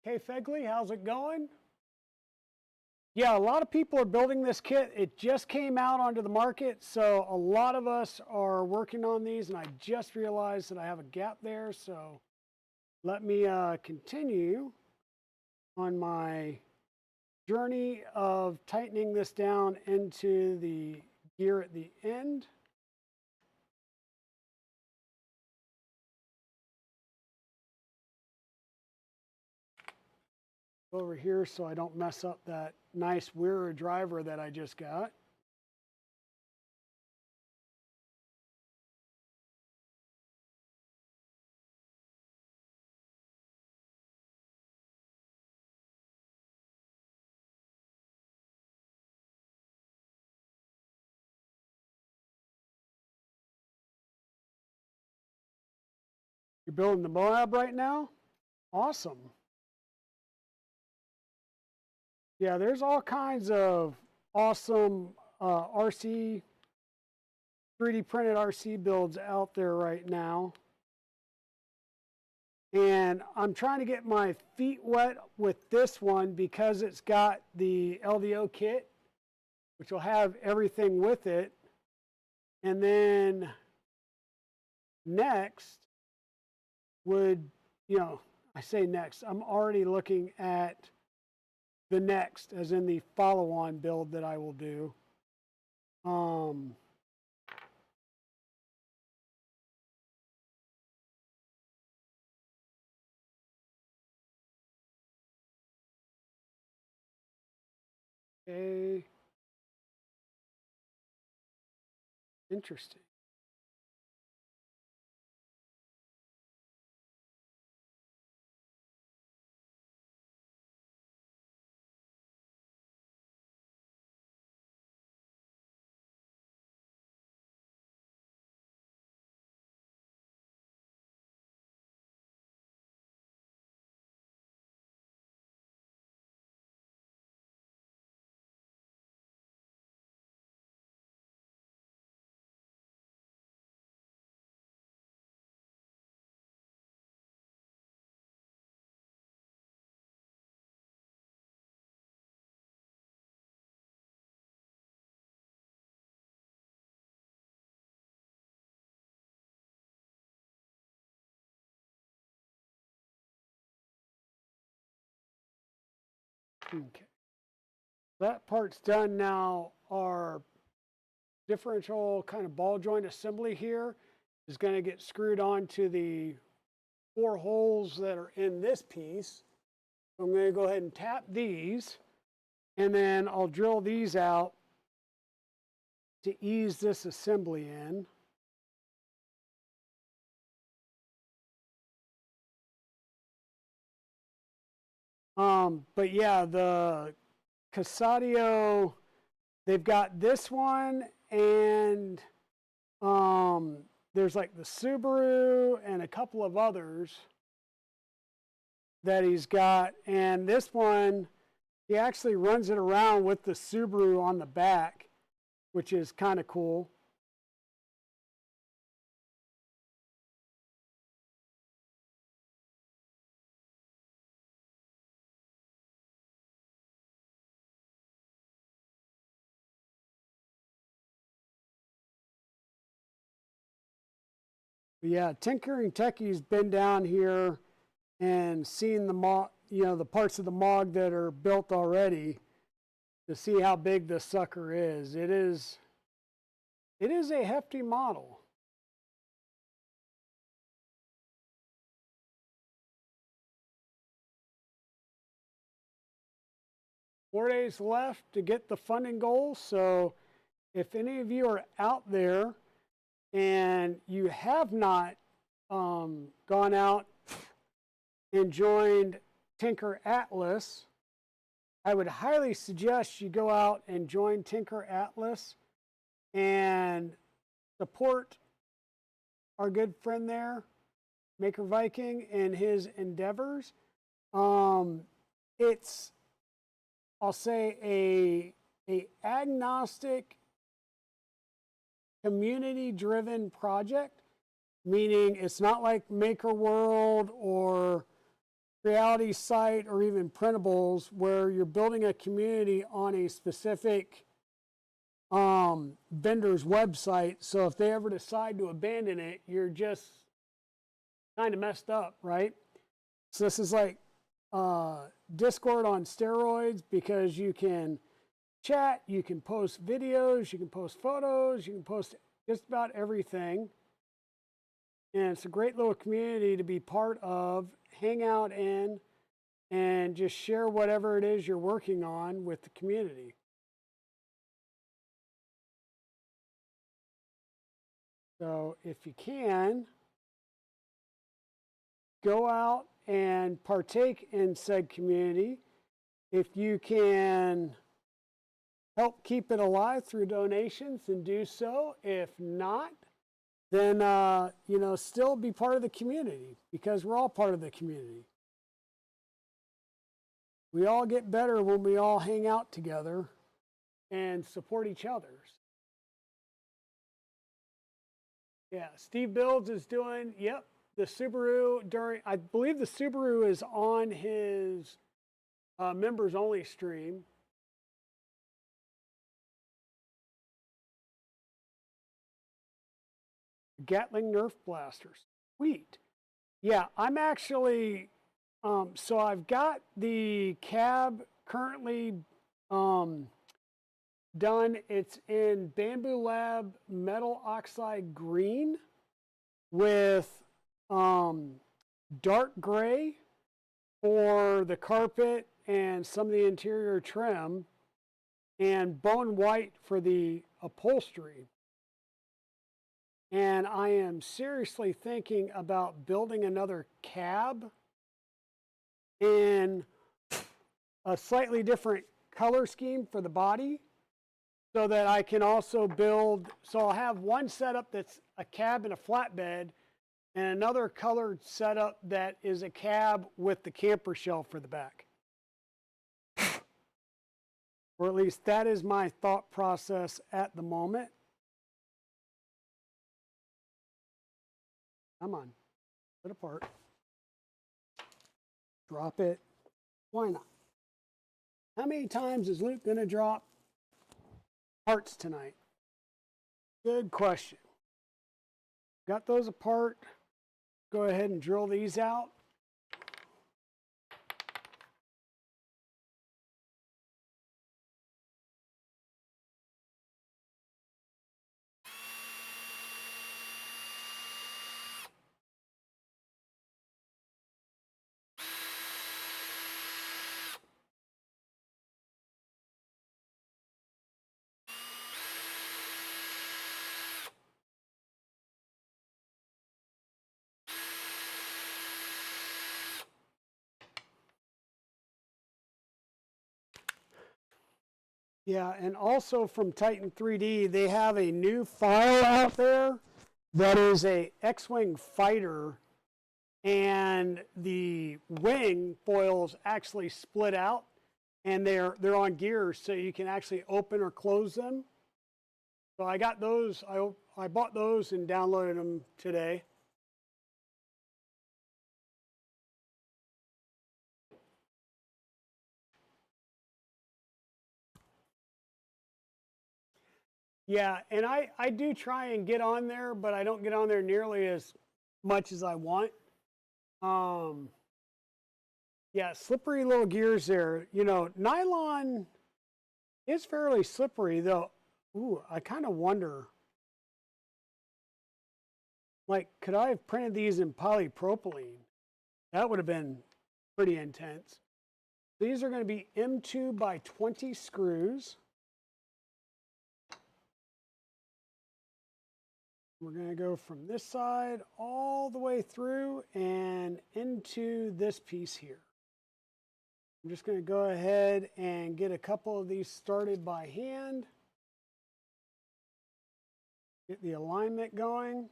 Kay Fegley, how's it going? Yeah, a lot of people are building this kit. It just came out onto the market, so a lot of us are working on these, and I just realized that I have a gap there, so let me continue on my journey of tightening this down into the gear at the end. Over here so I don't mess up that nice Weir driver that I just got. You're building the Moab right now? Awesome. Yeah, there's all kinds of awesome RC, 3D printed RC builds out there right now. And I'm trying to get my feet wet with this one because it's got the LDO kit, which will have everything with it. And then next would, I say next, I'm already looking at the next, as in the follow-on build that I will do. Okay. Interesting. Okay. That part's done now. Our differential kind of ball joint assembly here is going to get screwed onto the 4 holes that are in this piece. So I'm going to go ahead and tap these, and then I'll drill these out to ease this assembly in. But yeah, the Casadio, they've got this one and the there's like the Subaru and a couple of others that he's got. And this one, he actually runs it around with the Subaru on the back, which is kind of cool. But yeah, Tinkering Techie's been down here and seen the the parts of the MOG that are built already to see how big this sucker is. It is a hefty model. Four days left to get the funding goal. So if any of you are out there and you have not gone out and joined Tinker Atlas, I would highly suggest you go out and join Tinker Atlas and support our good friend there, Maker Viking, and his endeavors. It's, I'll say, a agnostic, community-driven project, meaning it's not like Maker World or Reality Site or even Printables where you're building a community on a specific vendor's website. So if they ever decide to abandon it, you're just kind of messed up, right? So this is like Discord on steroids, because you can chat, you can post videos, you can post photos, you can post just about everything. And it's a great little community to be part of, hang out in, and just share whatever it is you're working on with the community. So if you can, go out and partake in said community. If you can help keep it alive through donations, and do so. If not, then still be part of the community, because we're all part of the community. We all get better when we all hang out together and support each other. Yeah, Steve Builds is doing, yep, the Subaru during, I believe the Subaru is on his members only stream. Gatling Nerf blasters. Sweet. Yeah, I'm actually, so I've got the cab currently done. It's in Bamboo Lab metal oxide green with dark gray for the carpet and some of the interior trim, and bone white for the upholstery. And I am seriously thinking about building another cab in a slightly different color scheme for the body, so that I can also build, so I'll have one setup that's a cab and a flatbed, and another colored setup that is a cab with the camper shell for the back. Or at least that is my thought process at the moment. Come on, put it apart. Drop it. Why not? How many times is Luke going to drop parts tonight? Good question. Got those apart. Go ahead and drill these out. Yeah, and also from Titan 3D, they have a new file out there that is a X-Wing fighter, and the wing foils actually split out, and they're on gears, so you can actually open or close them. So I got those. I bought those and downloaded them today. Yeah, and I do try and get on there, but I don't get on there nearly as much as I want. Yeah, slippery little gears there. You know, nylon is fairly slippery, though. Ooh, I kind of wonder, like, could I have printed these in polypropylene? That would have been pretty intense. These are going to be M2 by 20 screws. We're going to go from this side all the way through and into this piece here. I'm just going to go ahead and get a couple of these started by hand. Get the alignment going.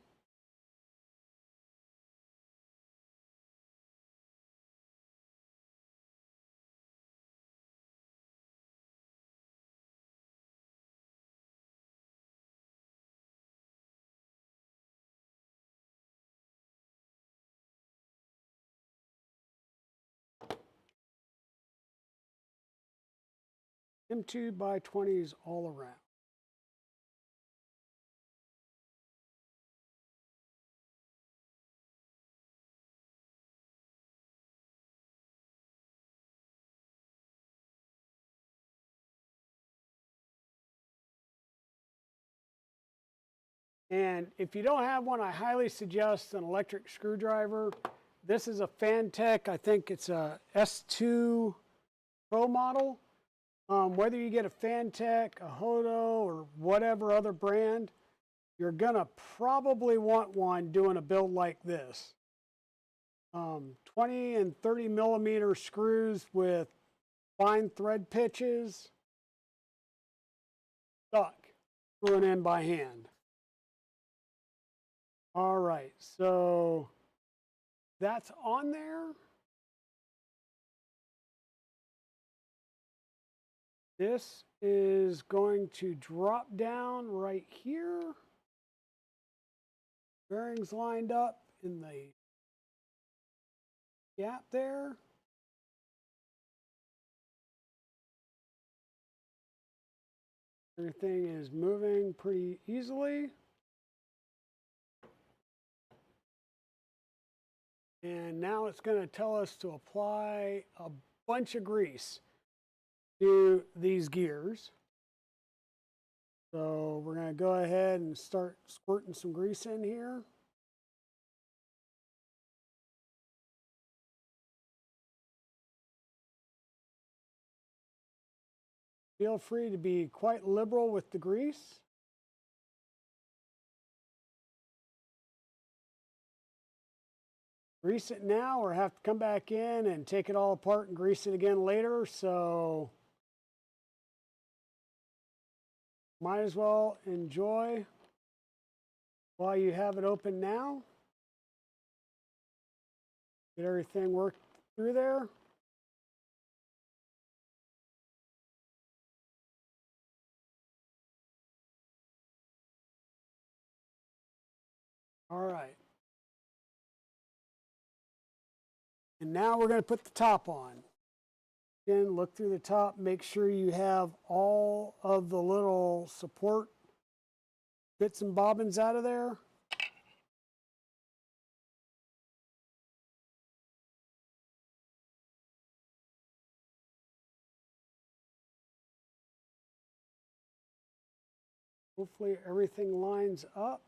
M2 by 20s all around. And if you don't have one, I highly suggest an electric screwdriver. This is a Fantech. I think it's a S2 Pro model. Whether you get a Fantech, a Hodo, or whatever other brand, you're gonna probably want one doing a build like this. 20 and 30 millimeter screws with fine thread pitches. Stuck, screwing in by hand. All right, so that's on there. This is going to drop down right here. Bearings lined up in the gap there. Everything is moving pretty easily. And now it's going to tell us to apply a bunch of grease to these gears. So we're going to go ahead and start squirting some grease in here. Feel free to be quite liberal with the grease. Grease it now or have to come back in and take it all apart and grease it again later. So might as well enjoy while you have it open now. Get everything worked through there. All right. And now we're going to put the top on. Again, look through the top, make sure you have all of the little support bits and bobbins out of there. Hopefully everything lines up.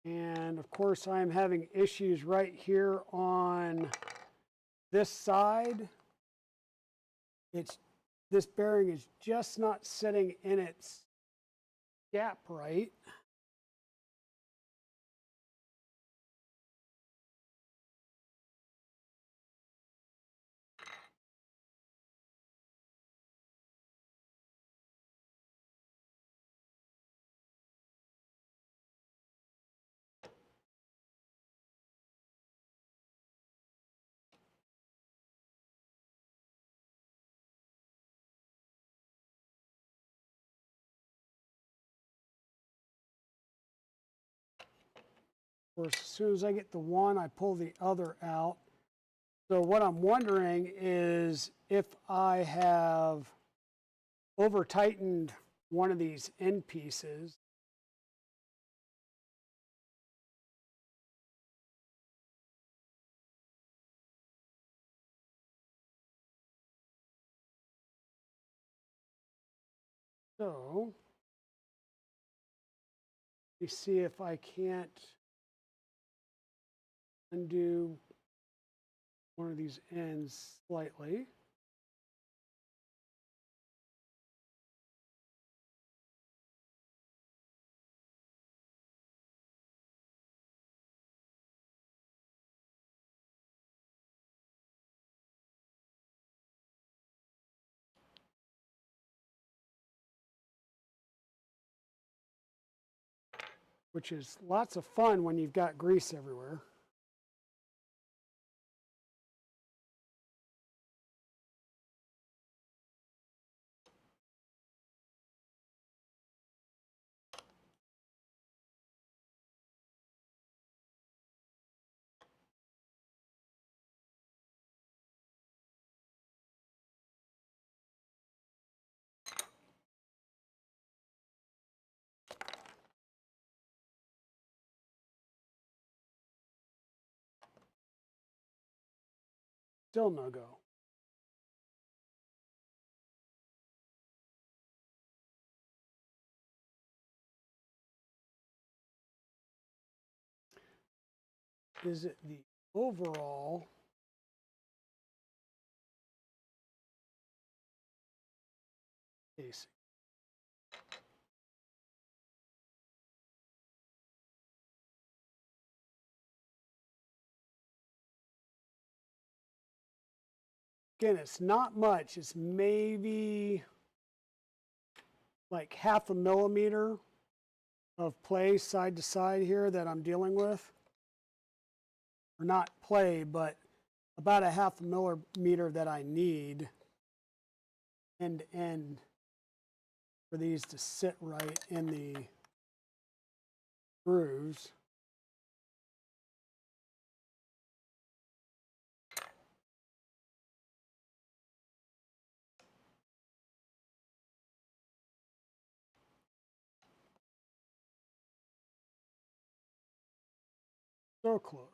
And of course, I'm having issues right here on this side. This bearing is just not sitting in its gap right. course, as soon as I get the one, I pull the other out. So what I'm wondering is if I have over tightened one of these end pieces. So let me see if I can't undo one of these ends slightly. Which is lots of fun when you've got grease everywhere. Still no go. Is it the overall casing? Again, it's not much. It's maybe like 1/2 millimeter of play side to side here that I'm dealing with. Or not play, but about 1/2 millimeter that I need end to end for these to sit right in the grooves. So close.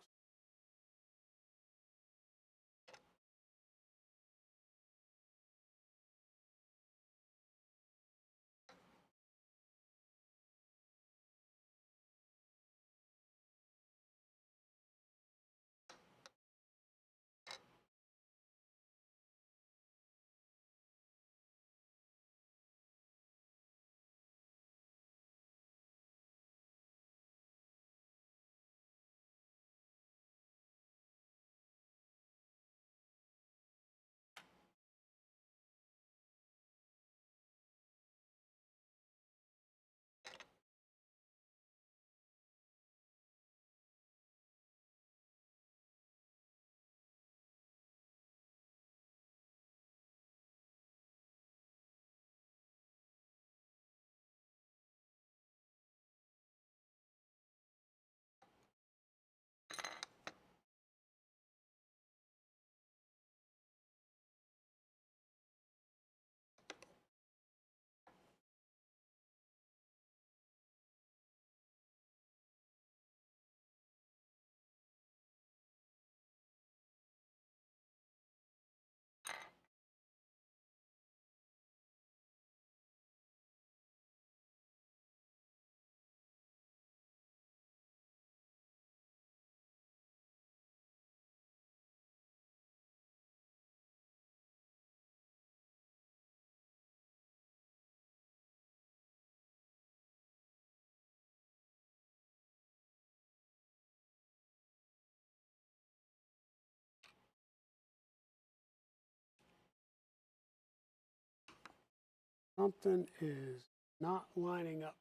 Something is not lining up.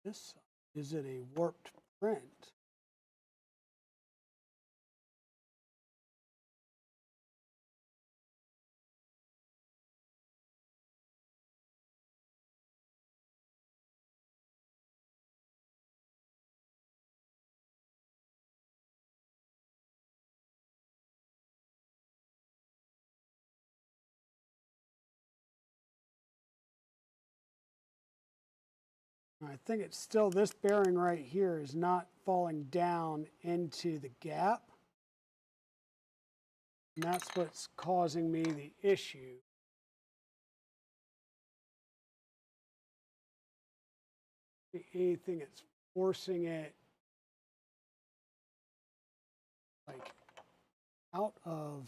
This side. Is it a warped print? I think it's still, this bearing right here is not falling down into the gap. And that's what's causing me the issue. Anything that's forcing it like out of.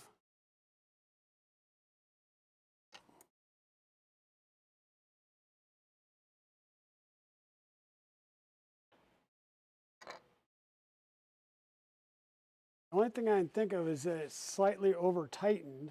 The only thing I can think of is that it's slightly over tightened.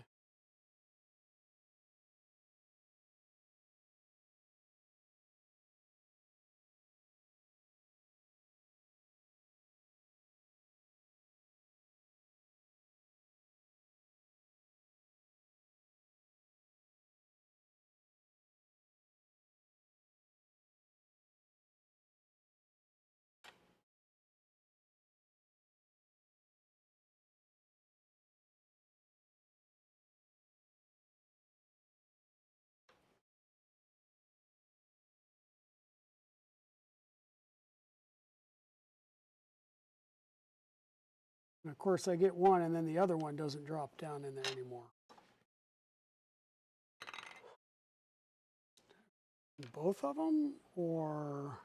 And of course, I get one, and then the other one doesn't drop down in there anymore. Both of them, or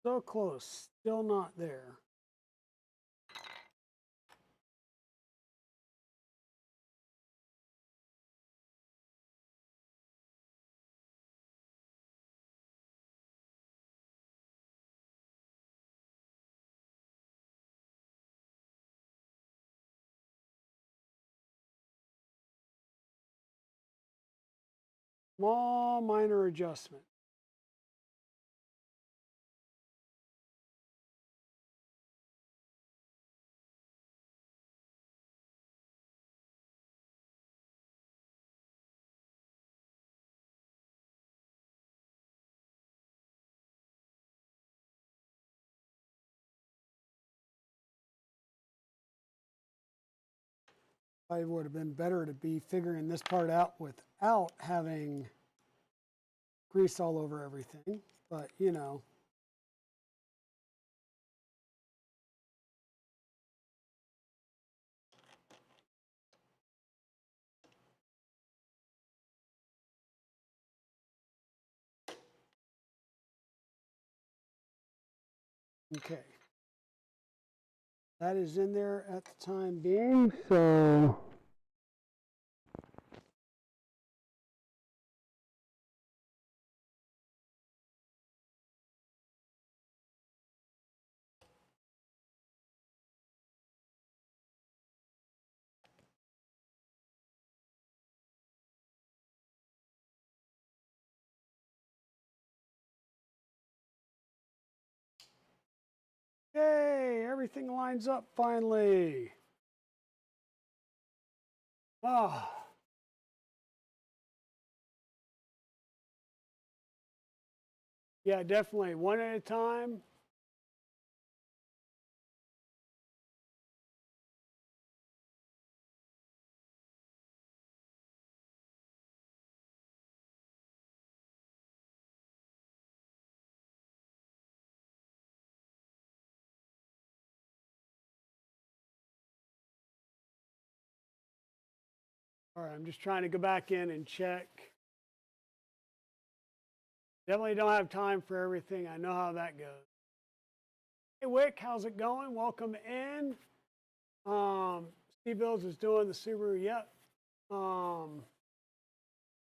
so close, still not there. Small minor adjustment. Probably would have been better to be figuring this part out without having grease all over everything, but you know. Okay. That is in there at the time being, so yay, everything lines up finally. Ah. Yeah, definitely one at a time. All right, I'm just trying to go back in and check. Definitely don't have time for everything. I know how that goes. Hey, Wick, how's it going? Welcome in. Steve Bills is doing the Subaru. Yep.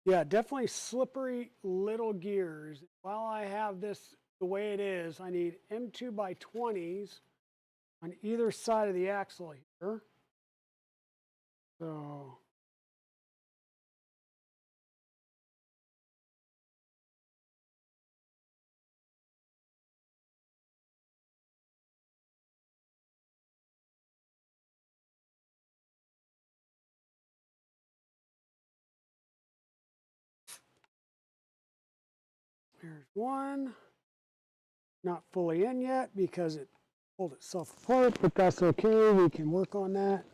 Yeah, definitely slippery little gears. While I have this the way it is, I need M2 by 20s on either side of the axle here. So here's one. Not fully in yet because it pulled itself apart, but that's okay. We can work on that.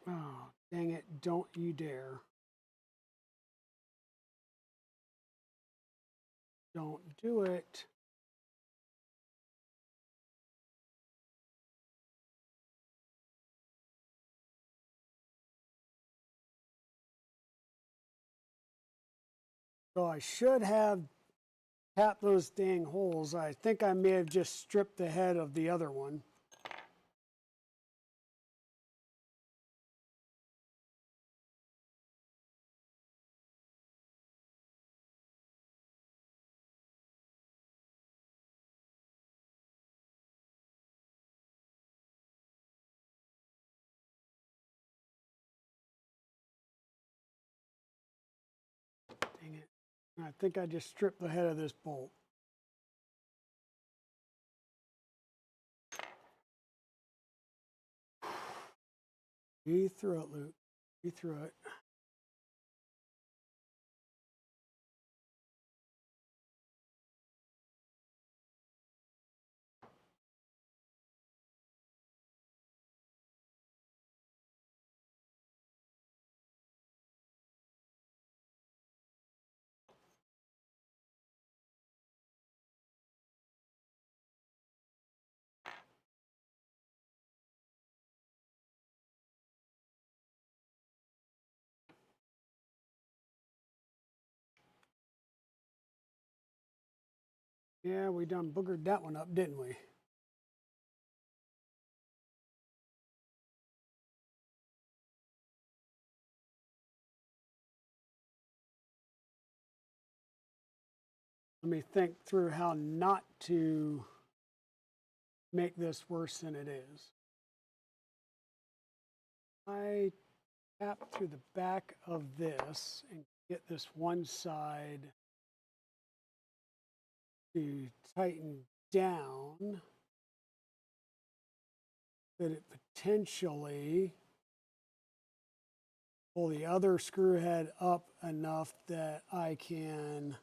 Oh, dang it. Don't you dare. Don't do it. So I should have tapped those dang holes. I think I may have just stripped the head of the other one. Dang it. I think I just stripped the head of this bolt. Breathe through it, Luke. Breathe through it. Yeah, we done boogered that one up, didn't we? Let me think through how not to make this worse than it is. I tap through the back of this and get this one side to tighten down, that it potentially pull the other screw head up enough that I can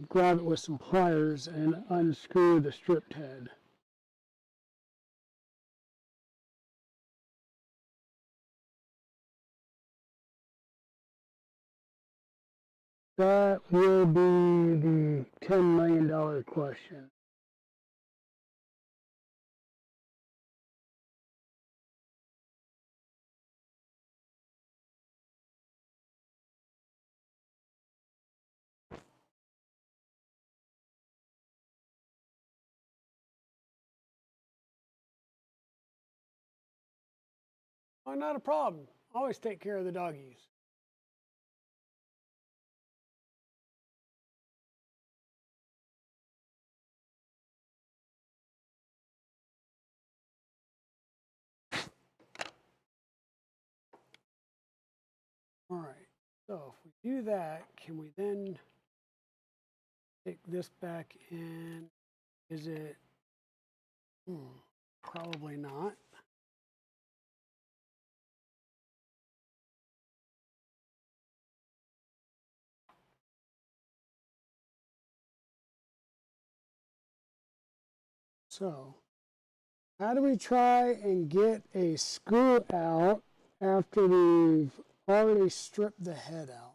grab it with some pliers and unscrew the stripped head. That will be the $10 million question. Oh, not a problem. Always take care of the doggies. All right, so if we do that, can we then take this back in? Is it? Probably not. So, how do we try and get a screw out after we've already stripped the head out?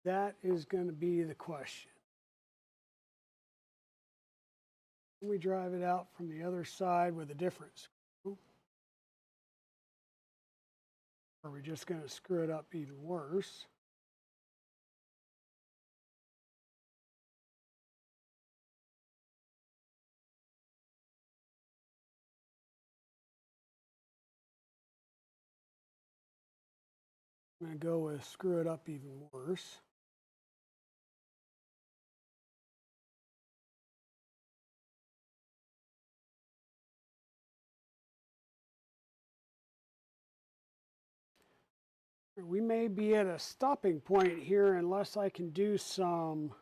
That is going to be the question. Can we drive it out from the other side with a different screw? Or are we just going to screw it up even worse? I'm going to go with screw it up even worse. We may be at a stopping point here unless I can do some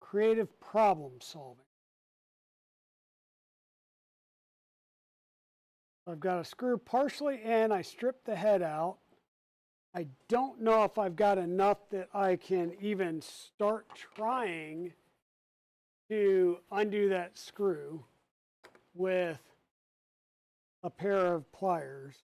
creative problem solving. I've got a screw partially in, I stripped the head out. I don't know if I've got enough that I can even start trying to undo that screw with a pair of pliers.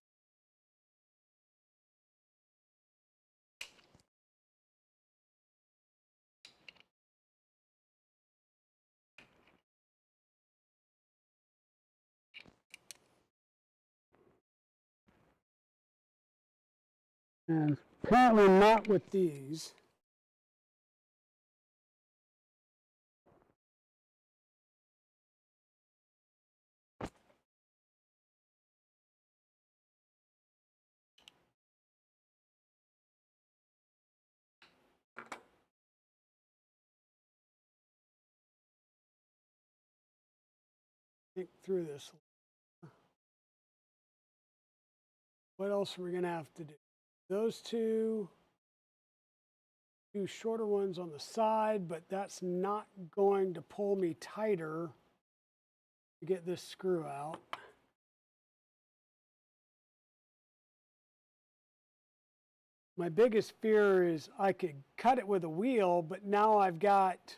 And apparently not with these. Think through this. What else are we going to have to do? Those two shorter ones on the side, but that's not going to pull me tighter to get this screw out. My biggest fear is I could cut it with a wheel, but now I've got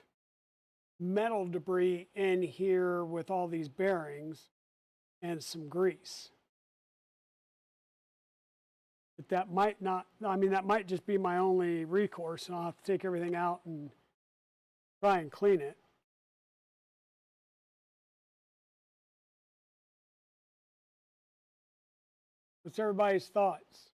metal debris in here with all these bearings and some grease. But that might not, I mean, that might just be my only recourse, and I'll have to take everything out and try and clean it. What's everybody's thoughts?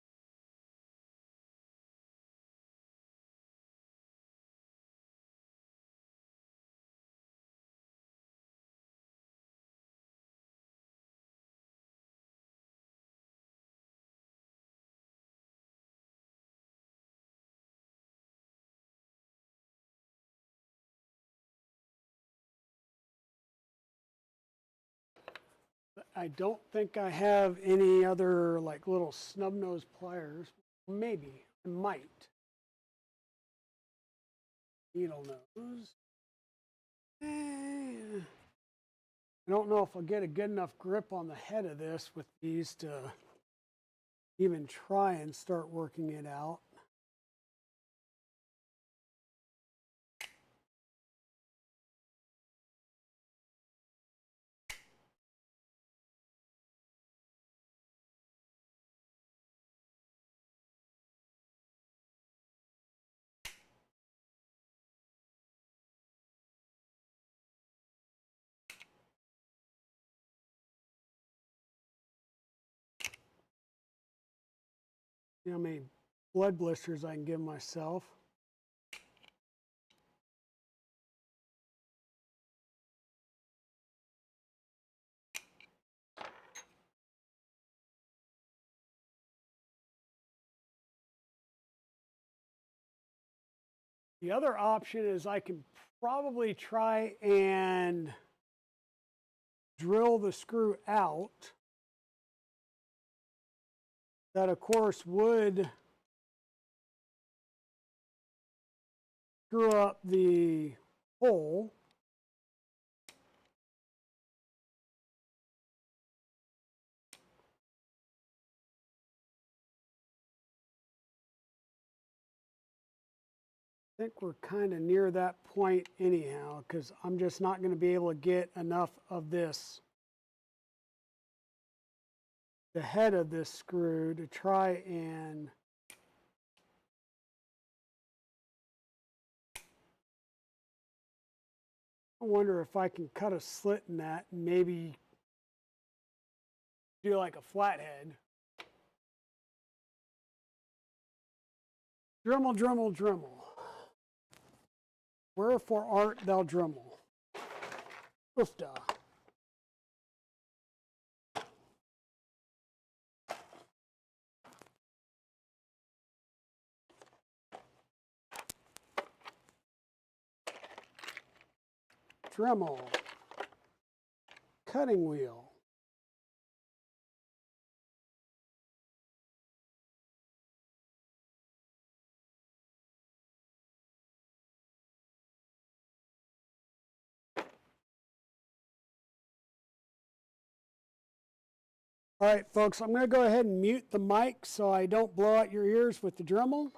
I don't think I have any other like little snub nose pliers. Maybe I might. Needle nose. I don't know if I'll get a good enough grip on the head of this with these to even try and start working it out. See how many blood blisters I can give myself. The other option is I can probably try and drill the screw out. That, of course, would screw up the hole. I think we're kind of near that point anyhow, because I'm just not going to be able to get enough of this, the head of this screw, to try and I wonder if I can cut a slit in that and maybe do like a flathead. Dremel, Dremel, Dremel. Wherefore art thou Dremel? Oofda. Dremel. Cutting wheel. All right, folks, I'm going to go ahead and mute the mic so I don't blow out your ears with the Dremel.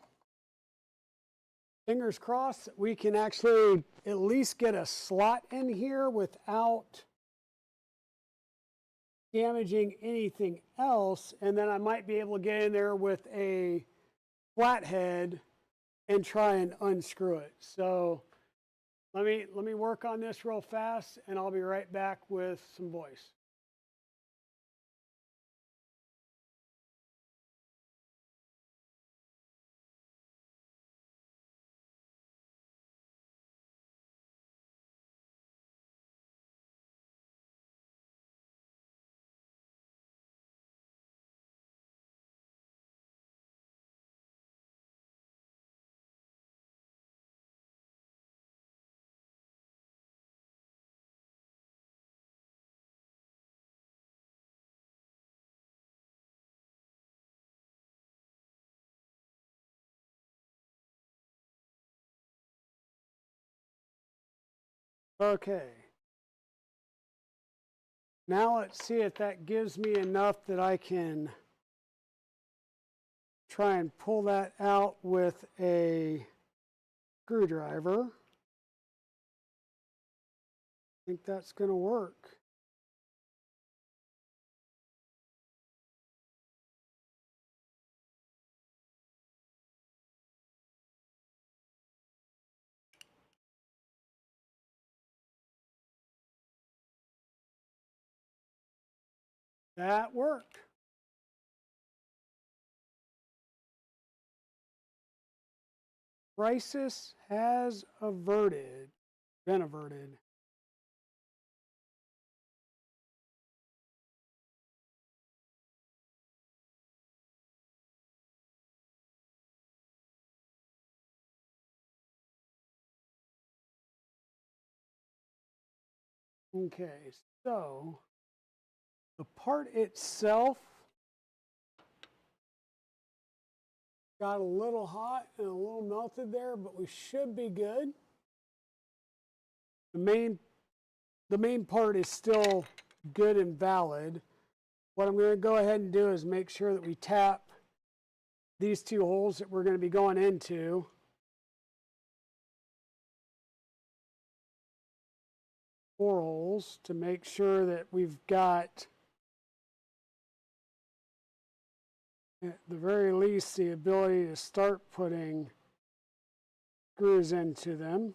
Fingers crossed that we can actually at least get a slot in here without damaging anything else, and then I might be able to get in there with a flathead and try and unscrew it. So let me work on this real fast, and I'll be right back with some voice. Okay. Now let's see if that gives me enough that I can try and pull that out with a screwdriver. I think that's going to work. That worked. Crisis has been averted. Okay, so the part itself got a little hot and a little melted there, but we should be good. The main part is still good and valid. What I'm going to go ahead and do is make sure that we tap these two holes that we're going to be going into. Four holes to make sure that we've got, at the very least, the ability to start putting screws into them.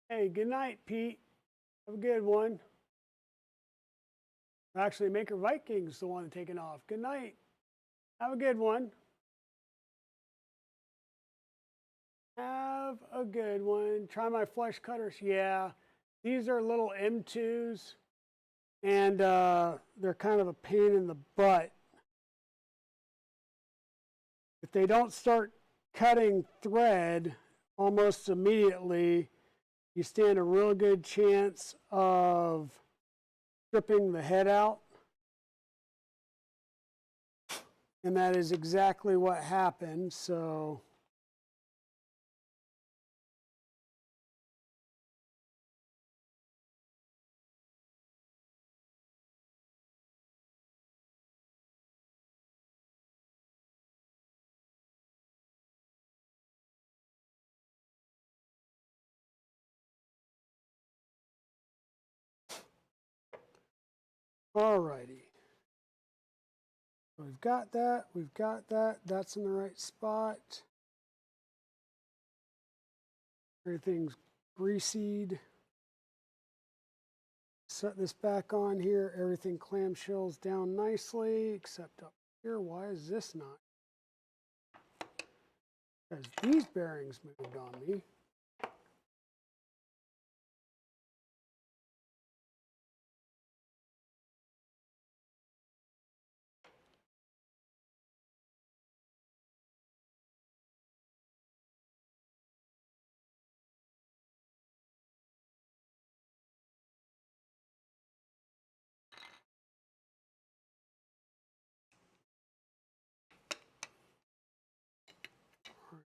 Hey, good night, Pete. Have a good one. Actually, Maker Viking's the one taking off. Good night. Have a good one. Have a good one. Try my flush cutters. Yeah, these are little M2s, and they're kind of a pain in the butt. If they don't start cutting thread almost immediately, you stand a real good chance of stripping the head out. And that is exactly what happened. So all righty. We've got that. We've got that. That's in the right spot. Everything's greased. Set this back on here. Everything clamshells down nicely, except up here. Why is this not? Because these bearings moved on me.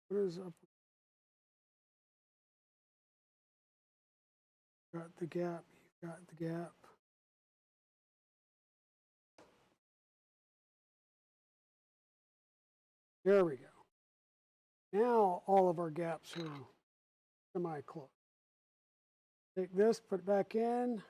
What is up? Got the gap. You've got the gap. There we go. Now all of our gaps are semi-closed. Take this, put it back in.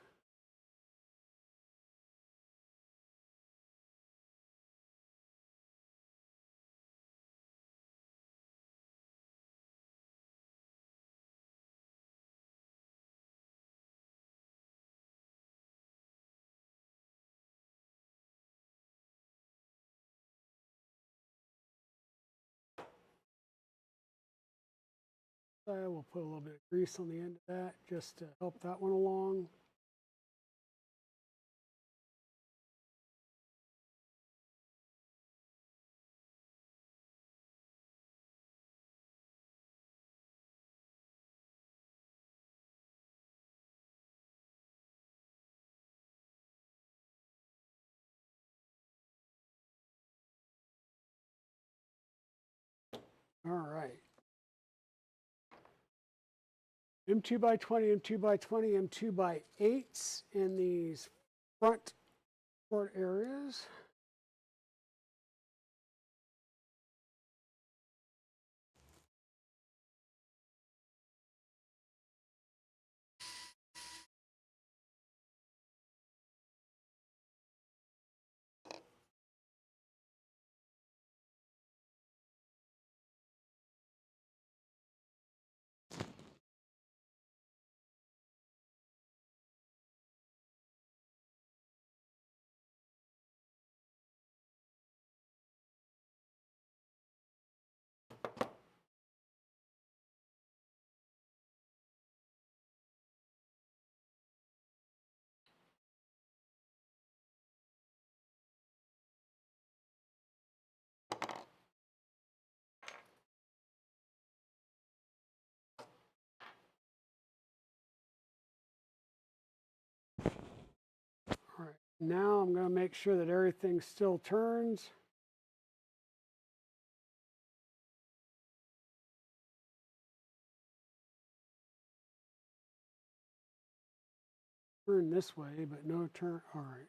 We'll put a little bit of grease on the end of that just to help that one along. All right. M2 by 20, M2 by 20, M2 by 8s in these front port areas. All right, now I'm going to make sure that everything still turns. Turn this way, but no turn. All right.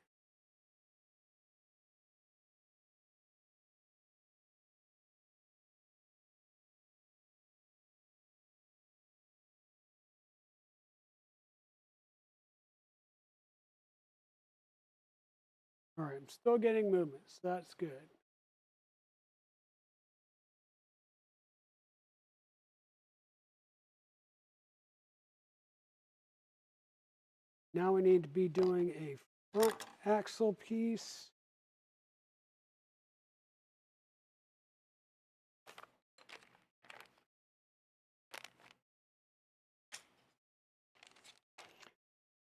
All right, I'm still getting movement, so that's good. Now we need to be doing a front axle piece.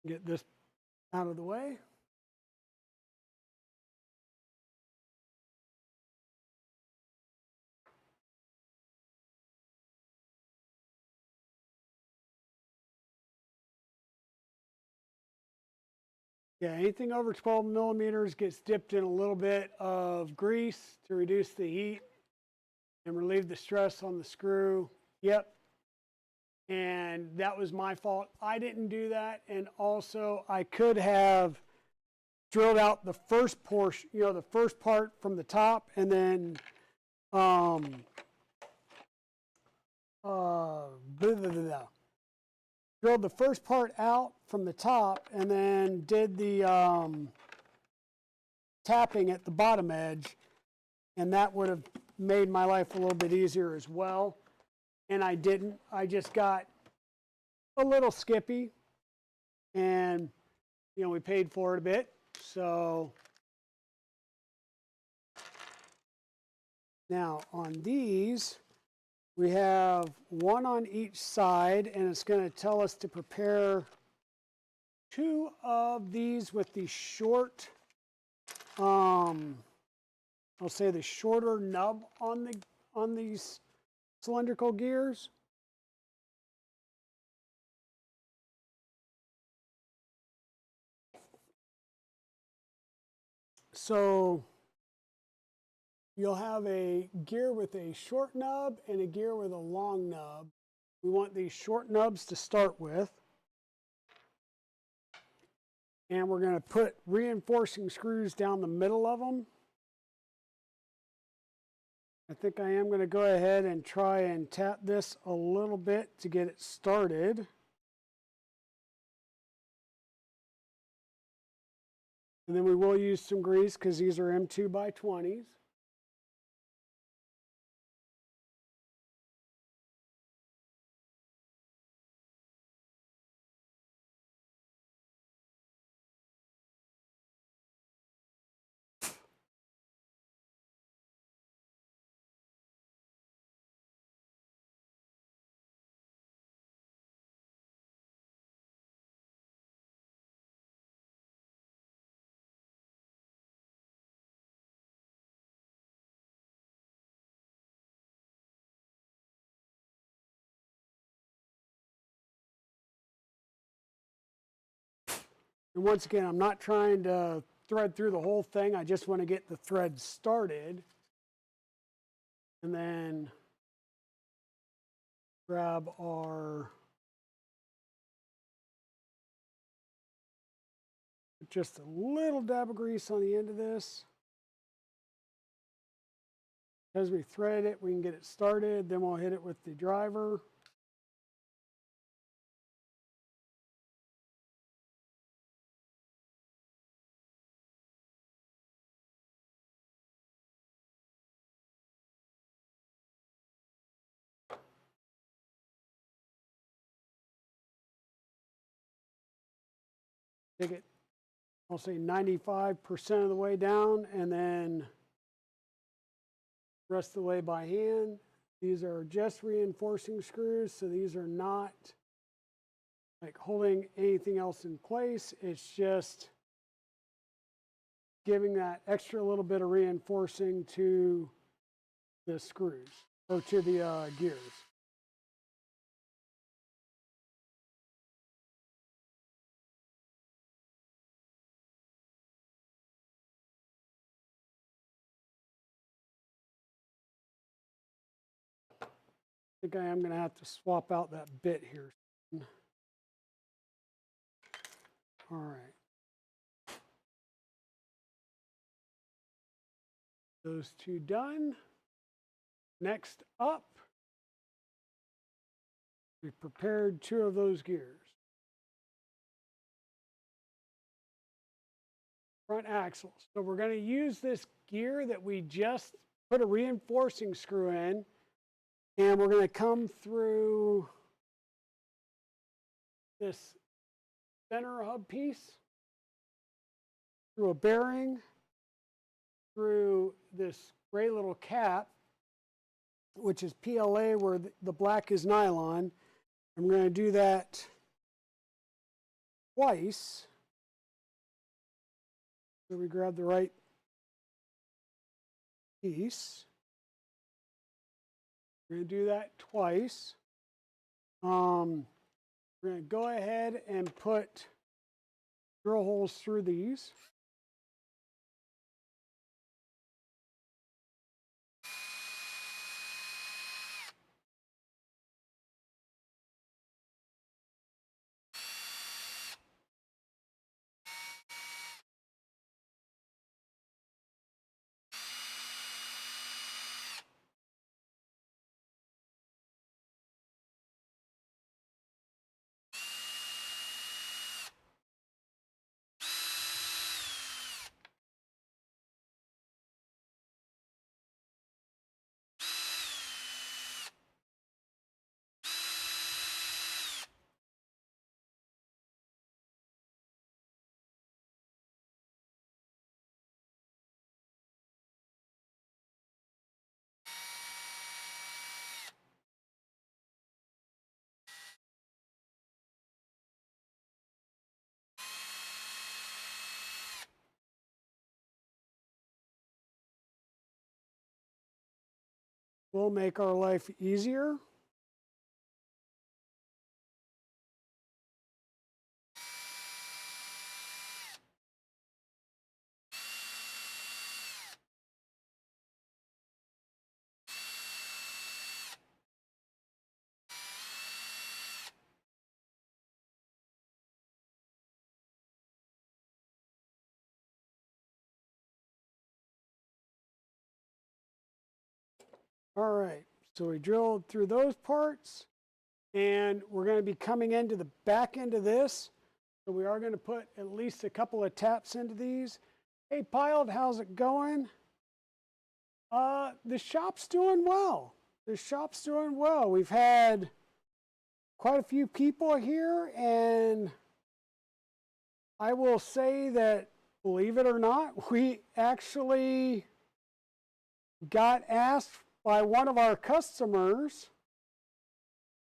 Get this out of the way. Yeah, anything over 12 millimeters gets dipped in a little bit of grease to reduce the heat and relieve the stress on the screw. Yep. And that was my fault. I didn't do that. And also, I could have drilled out the first portion, the first part from the top, and then drilled the first part out from the top and then did the tapping at the bottom edge, and that would have made my life a little bit easier as well. And I didn't. I just got a little skippy, and we paid for it a bit. So now on these, we have one on each side, and it's going to tell us to prepare 2 of these with the short, I'll say the shorter nub on these cylindrical gears. So you'll have a gear with a short nub and a gear with a long nub. We want these short nubs to start with. And we're going to put reinforcing screws down the middle of them. I think I am going to go ahead and try and tap this a little bit to get it started. And then we will use some grease because these are M2 by 20s. And once again, I'm not trying to thread through the whole thing. I just want to get the thread started. And then grab our, just a little dab of grease on the end of this. As we thread it, we can get it started. Then we'll hit it with the driver. Take it, I'll say 95% of the way down, and then rest of the way by hand. These are just reinforcing screws, so these are not like holding anything else in place. It's just giving that extra little bit of reinforcing to the screws, or to the gears. I think I am going to have to swap out that bit here. All right. Those 2 done. Next up, we've prepared 2 of those gears. Front axles. So we're going to use this gear that we just put a reinforcing screw in, and we're going to come through this center hub piece through a bearing, through this gray little cap, which is PLA where the black is nylon. I'm going to do that twice. So we grab the right piece. We're going to do that twice. We're going to go ahead and put drill holes through these. Will make our life easier. All right, so we drilled through those parts, and we're going to be coming into the back end of this. So we are going to put at least a couple of taps into these. Hey, Piled, how's it going? The shop's doing well. The shop's doing well. We've had quite a few people here, and I will say that, believe it or not, we actually got asked by one of our customers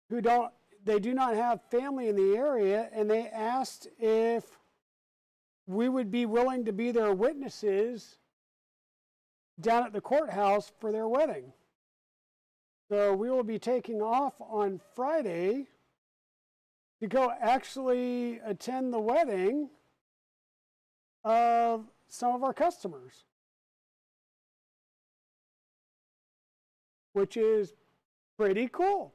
who do not have family in the area, and they asked if we would be willing to be their witnesses down at the courthouse for their wedding. So we will be taking off on Friday to go actually attend the wedding of some of our customers, which is pretty cool.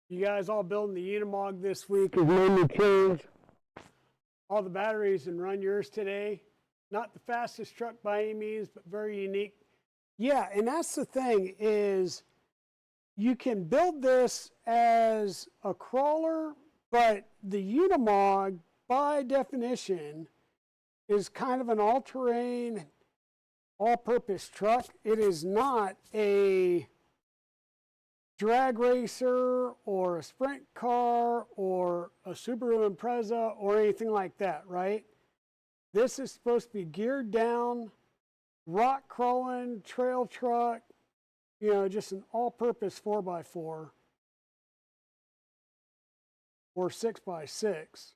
You guys all building the Unimog this week has made me change all the batteries and run yours today. Not the fastest truck by any means, but very unique. Yeah, and that's the thing is you can build this as a crawler, but the Unimog, by definition, is kind of an all-terrain, all-purpose truck. It is not a drag racer or a sprint car or a Subaru Impreza or anything like that, right? This is supposed to be geared down, rock crawling, trail truck, you know, just an all-purpose 4x4 or 6x6.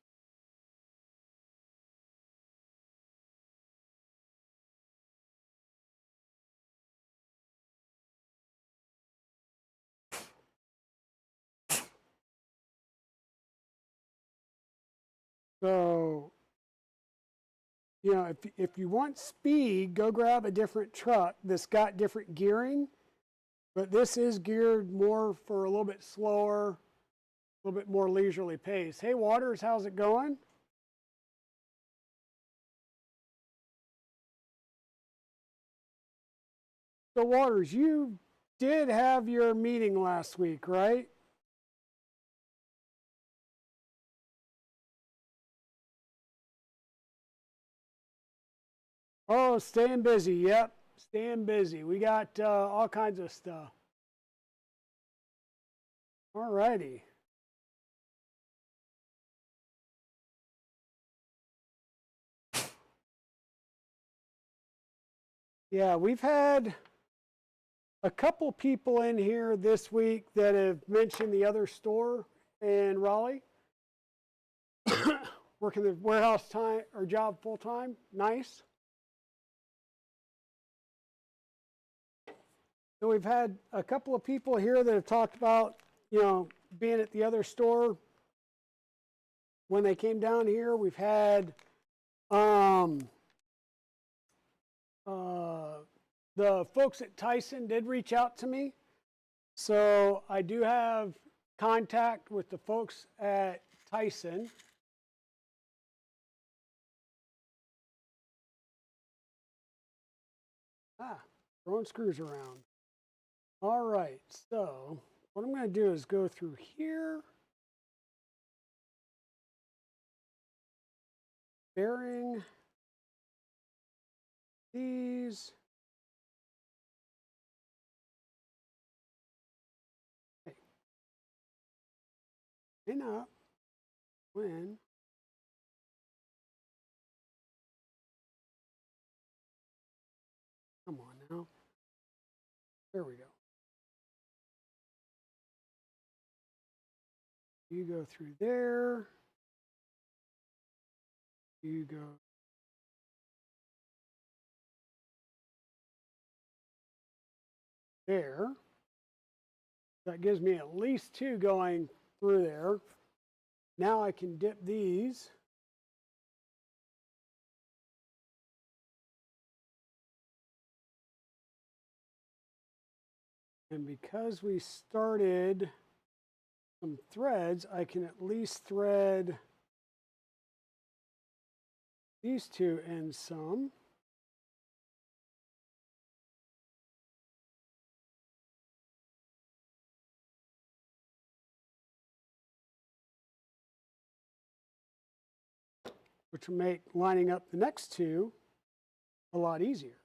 So, you know, if you want speed, go grab a different truck that's got different gearing, but this is geared more for a little bit slower, a little bit more leisurely pace. Hey, Waters, how's it going? So Waters, you did have your meeting last week, right? Oh, staying busy. Yep, staying busy. We got all kinds of stuff. All righty. Yeah, we've had a couple people in here this week that have mentioned the other store in Raleigh. Working the warehouse time or job full time. Nice. So we've had a couple of people here that have talked about, being at the other store when they came down here. We've had the folks at Tyson did reach out to me. So I do have contact with the folks at Tyson. Throwing screws around. All right, so what I'm going to do is go through here. Bearing these. Okay. Clean up when come on now. There we go. You go through there. You go there. That gives me at least two going through there. Now I can dip these. And because we started some threads, I can at least thread these two in some. Which will make lining up the next two a lot easier.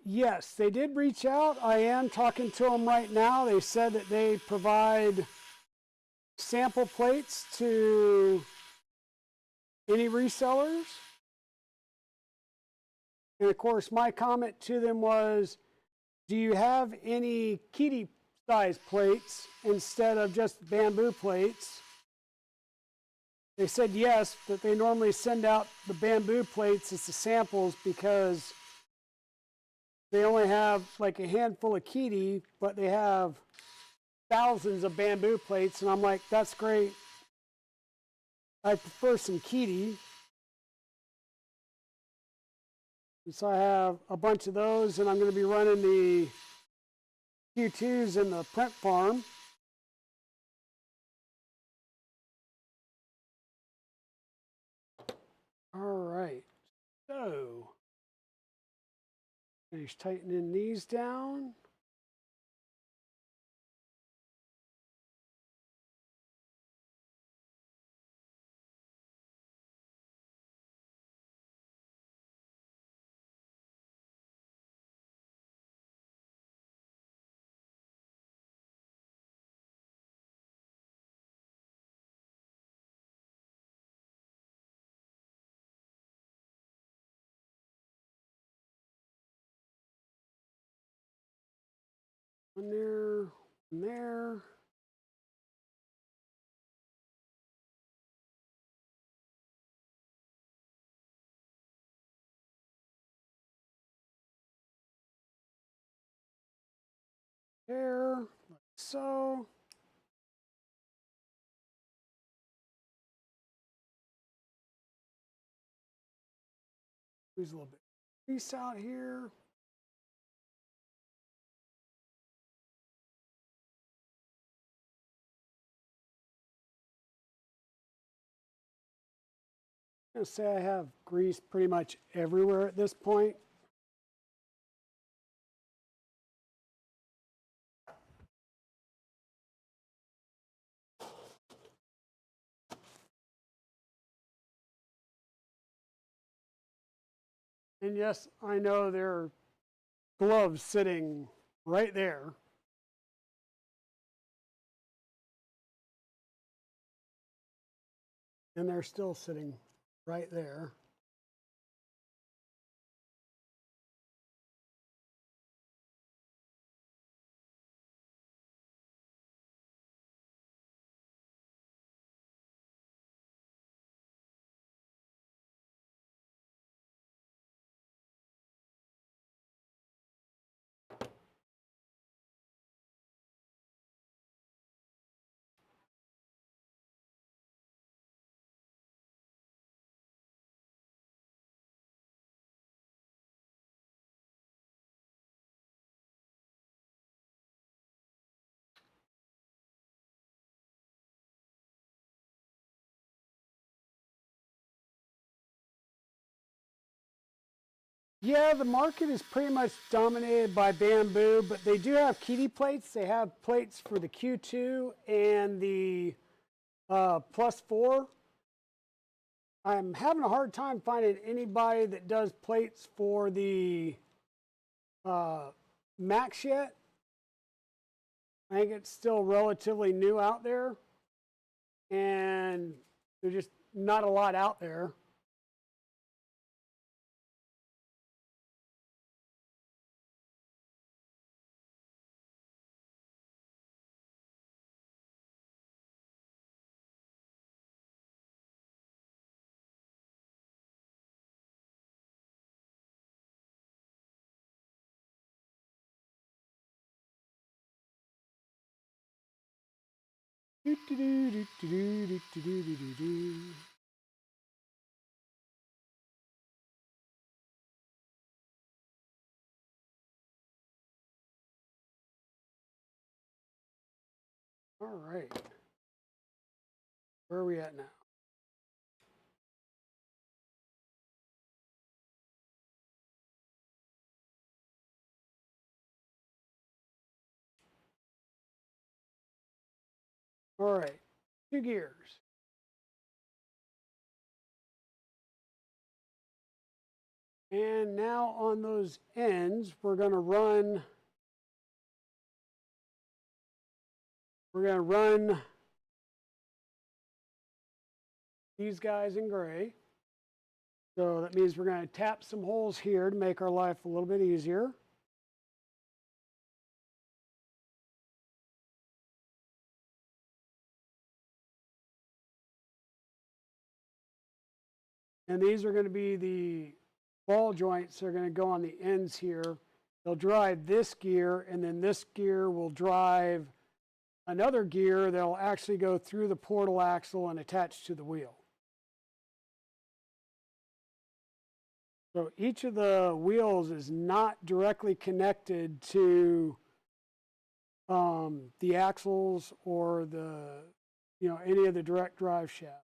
Yes, they did reach out. I am talking to them right now. They said that they provide sample plates to any resellers. And of course, my comment to them was, do you have any kitty size plates instead of just bamboo plates? They said yes, but they normally send out the bamboo plates as the samples because they only have like a handful of kitty, but they have thousands of bamboo plates. And I'm like, that's great. I prefer some kitty. And so I have a bunch of those, and I'm going to be running the Q2s in the print farm. All right, so finish tightening these down. One there, one there. There, like so. Squeeze a little bit of grease out here. I'm going to say I have grease pretty much everywhere at this point. And yes, I know there are gloves sitting right there. And they're still sitting right there. Yeah, the market is pretty much dominated by bamboo, but they do have Kit plates. They have plates for the Q2 and the +4. I'm having a hard time finding anybody that does plates for the Max yet. I think it's still relatively new out there, and there's just not a lot out there. All right. Where are we at now? All right, 2 gears. And now on those ends, we're going to run these guys in gray. So that means we're going to tap some holes here to make our life a little bit easier. And these are going to be the ball joints that are going to go on the ends here. They'll drive this gear, and then this gear will drive another gear that will actually go through the portal axle and attach to the wheel. So each of the wheels is not directly connected to the axles or any of the direct drive shafts.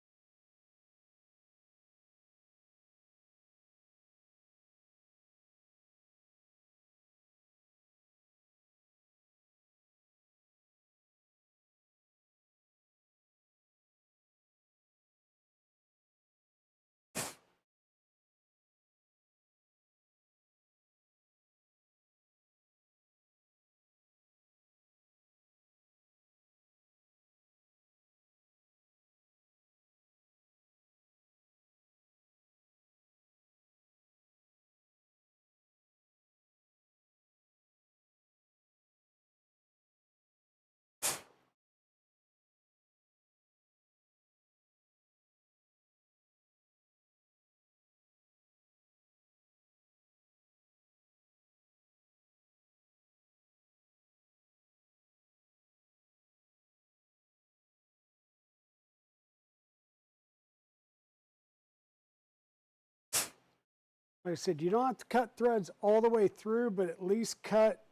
Like I said, you don't have to cut threads all the way through, but at least cut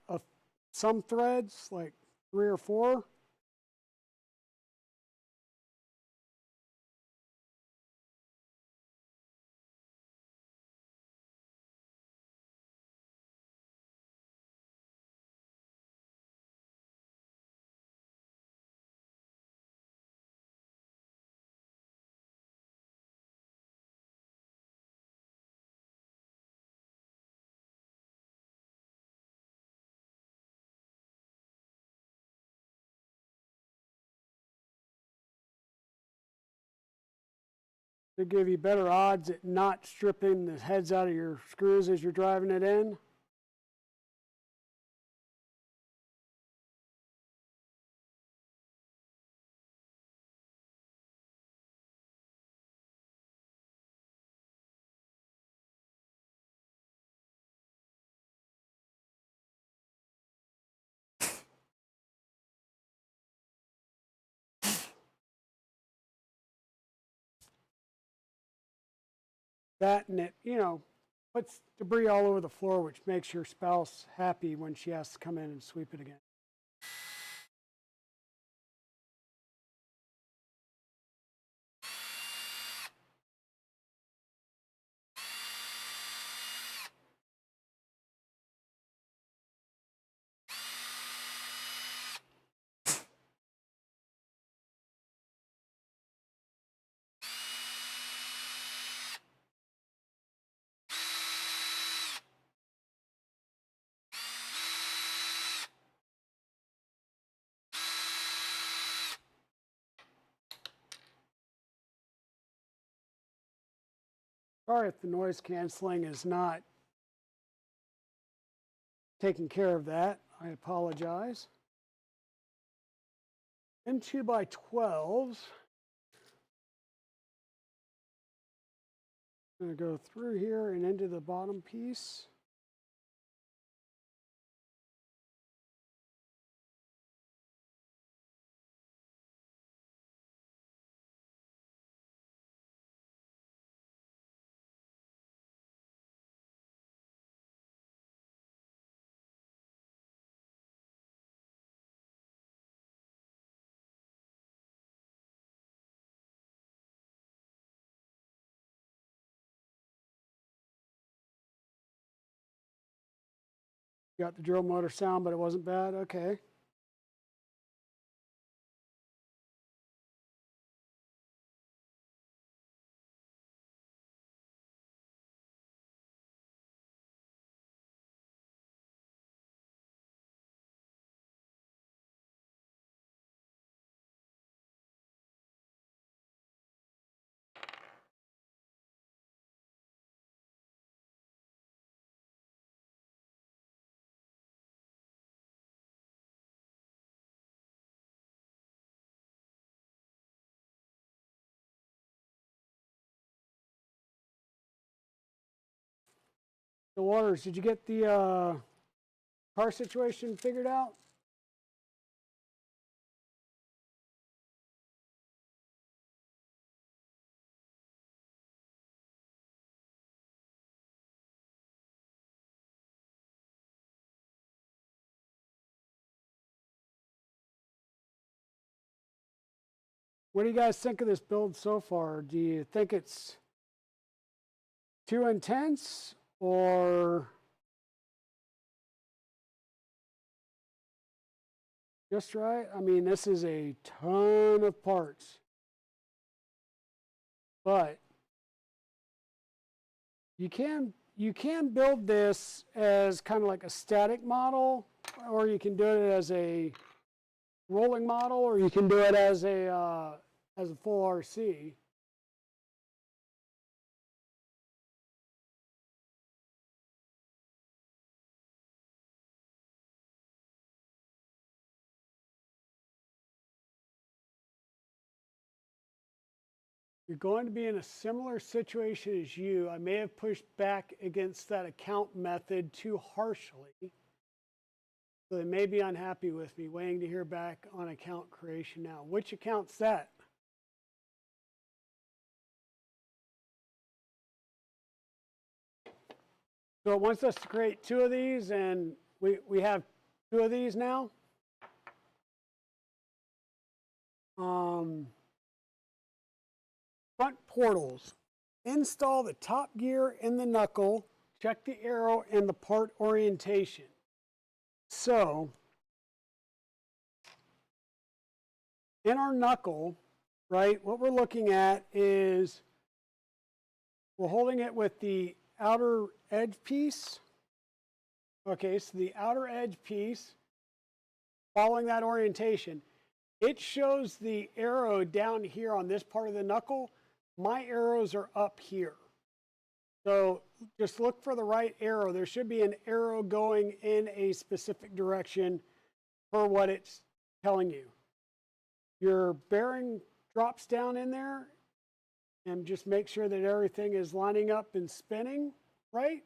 some threads, like 3 or 4. To give you better odds at not stripping the heads out of your screws as you're driving it in. That, and it, you know, puts debris all over the floor, which makes your spouse happy when she has to come in and sweep it again. Sorry if the noise canceling is not taking care of that. I apologize. In 2x12s. I'm going to go through here and into the bottom piece. Got the drill motor sound, but it wasn't bad. Okay. The Waters, did you get the car situation figured out? What do you guys think of this build so far? Do you think it's too intense or just right? I mean, this is a ton of parts, but you can build this as kind of like a static model, or you can do it as a rolling model, or you can do it as a full RC. You're going to be in a similar situation as you. I may have pushed back against that account method too harshly. So they may be unhappy with me, waiting to hear back on account creation now. Which account's that? So it wants us to create 2 of these, and we have 2 of these now. Front portals. Install the top gear in the knuckle. Check the arrow and the part orientation. So in our knuckle, right, what we're looking at is we're holding it with the outer edge piece. Okay, so the outer edge piece, following that orientation, it shows the arrow down here on this part of the knuckle. My arrows are up here. So just look for the right arrow. There should be an arrow going in a specific direction for what it's telling you. Your bearing drops down in there, and just make sure that everything is lining up and spinning right.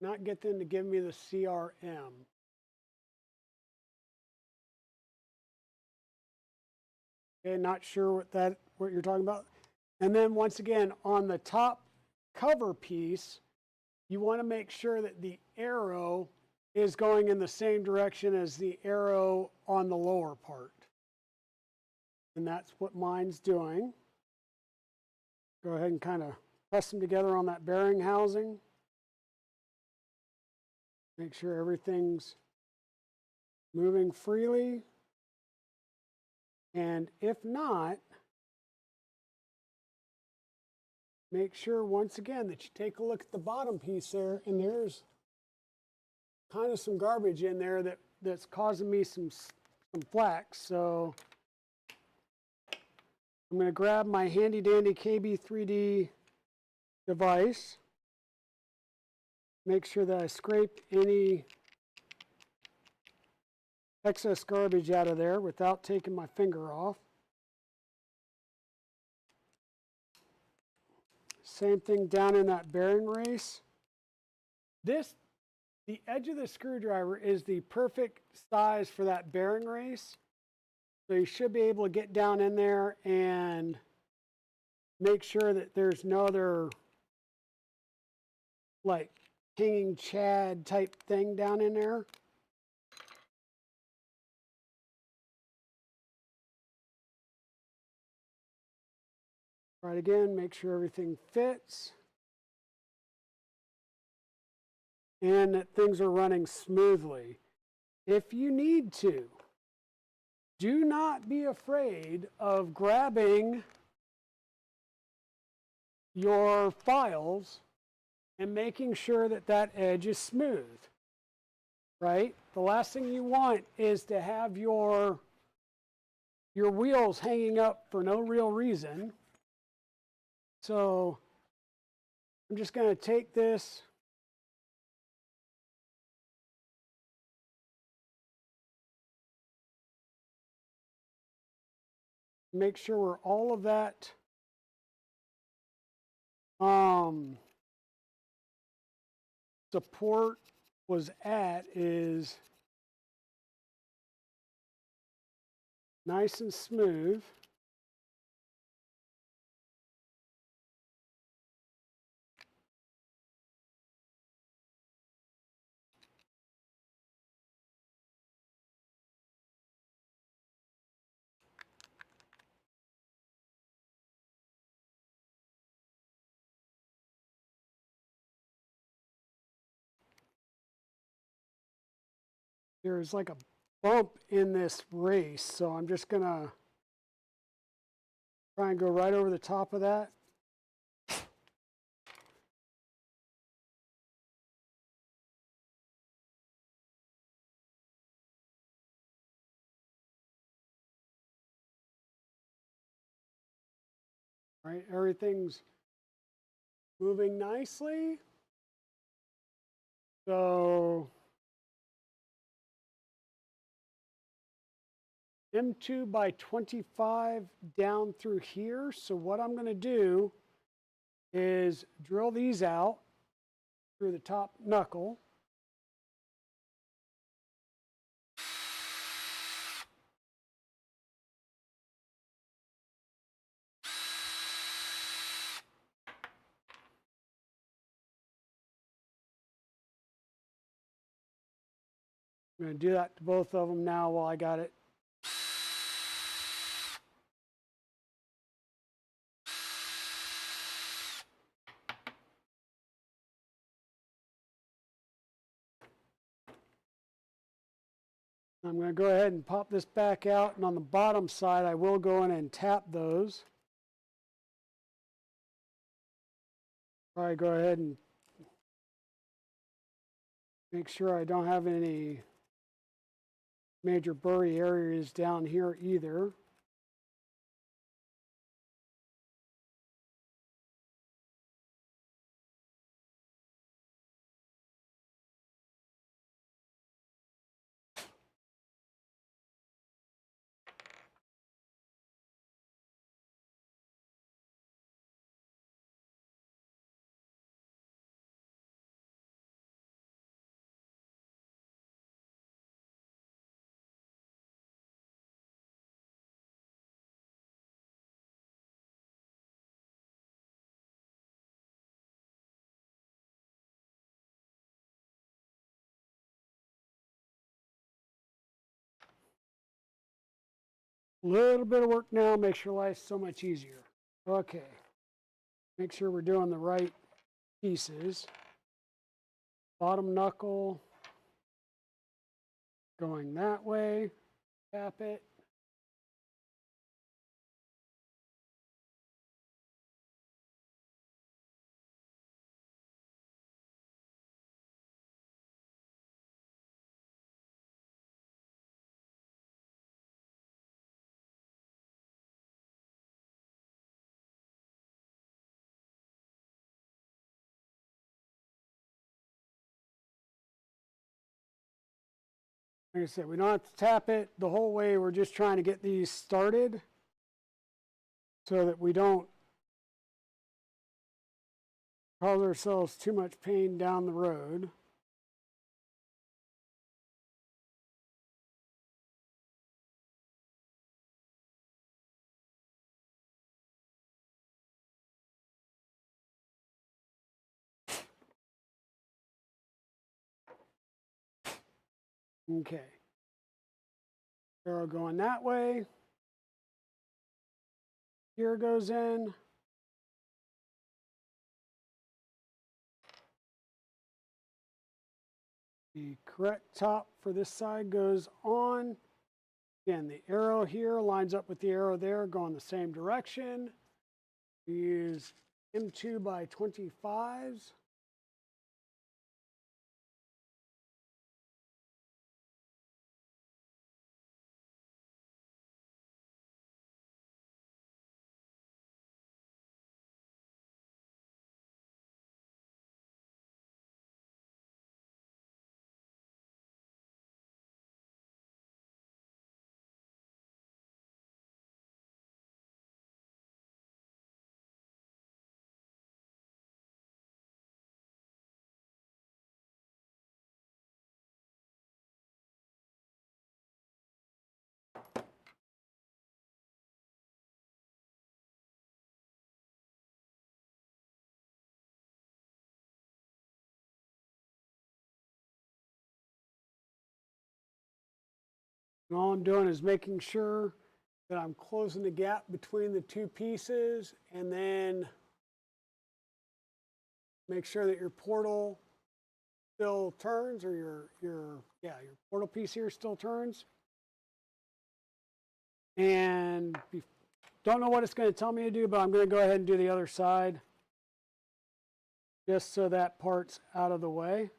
Not get them to give me the CRM. Okay, not sure what you're talking about. And then once again, on the top cover piece, you want to make sure that the arrow is going in the same direction as the arrow on the lower part. And that's what mine's doing. Go ahead and kind of press them together on that bearing housing. Make sure everything's moving freely. And if not, make sure once again that you take a look at the bottom piece there, and there's kind of some garbage in there that's causing me some flack. So I'm going to grab my handy dandy KB3D device, make sure that I scrape any excess garbage out of there without taking my finger off. Same thing down in that bearing race. The edge of the screwdriver is the perfect size for that bearing race. So you should be able to get down in there and make sure that there's no other like hanging chad type thing down in there. Try it again, make sure everything fits. And that things are running smoothly. If you need to, do not be afraid of grabbing your files and making sure that that edge is smooth, right? The last thing you want is to have your wheels hanging up for no real reason. So I'm just going to take this make sure where all of that support was at is nice and smooth. There's like a bump in this race, so I'm just gonna try and go right over the top of that. All right, everything's moving nicely. So M2 by 25 down through here. So what I'm going to do is drill these out through the top knuckle. I'm going to do that to both of them now while I got it. I'm going to go ahead and pop this back out, and on the bottom side I will go in and tap those. Probably go ahead and make sure I don't have any major burry areas down here either. Little bit of work now, makes your life so much easier. Okay, make sure we're doing the right pieces. Bottom knuckle going that way, tap it. Like I said, we don't have to tap it the whole way. We're just trying to get these started so that we don't cause ourselves too much pain down the road. Okay. Arrow going that way. Here goes in. The correct top for this side goes on. Again, the arrow here lines up with the arrow there, going the same direction. We use M2 by 25s. And all I'm doing is making sure that I'm closing the gap between the two pieces, and then make sure that your portal still turns, or your portal piece here still turns. And don't know what it's going to tell me to do, but I'm going to go ahead and do the other side just so that part's out of the way.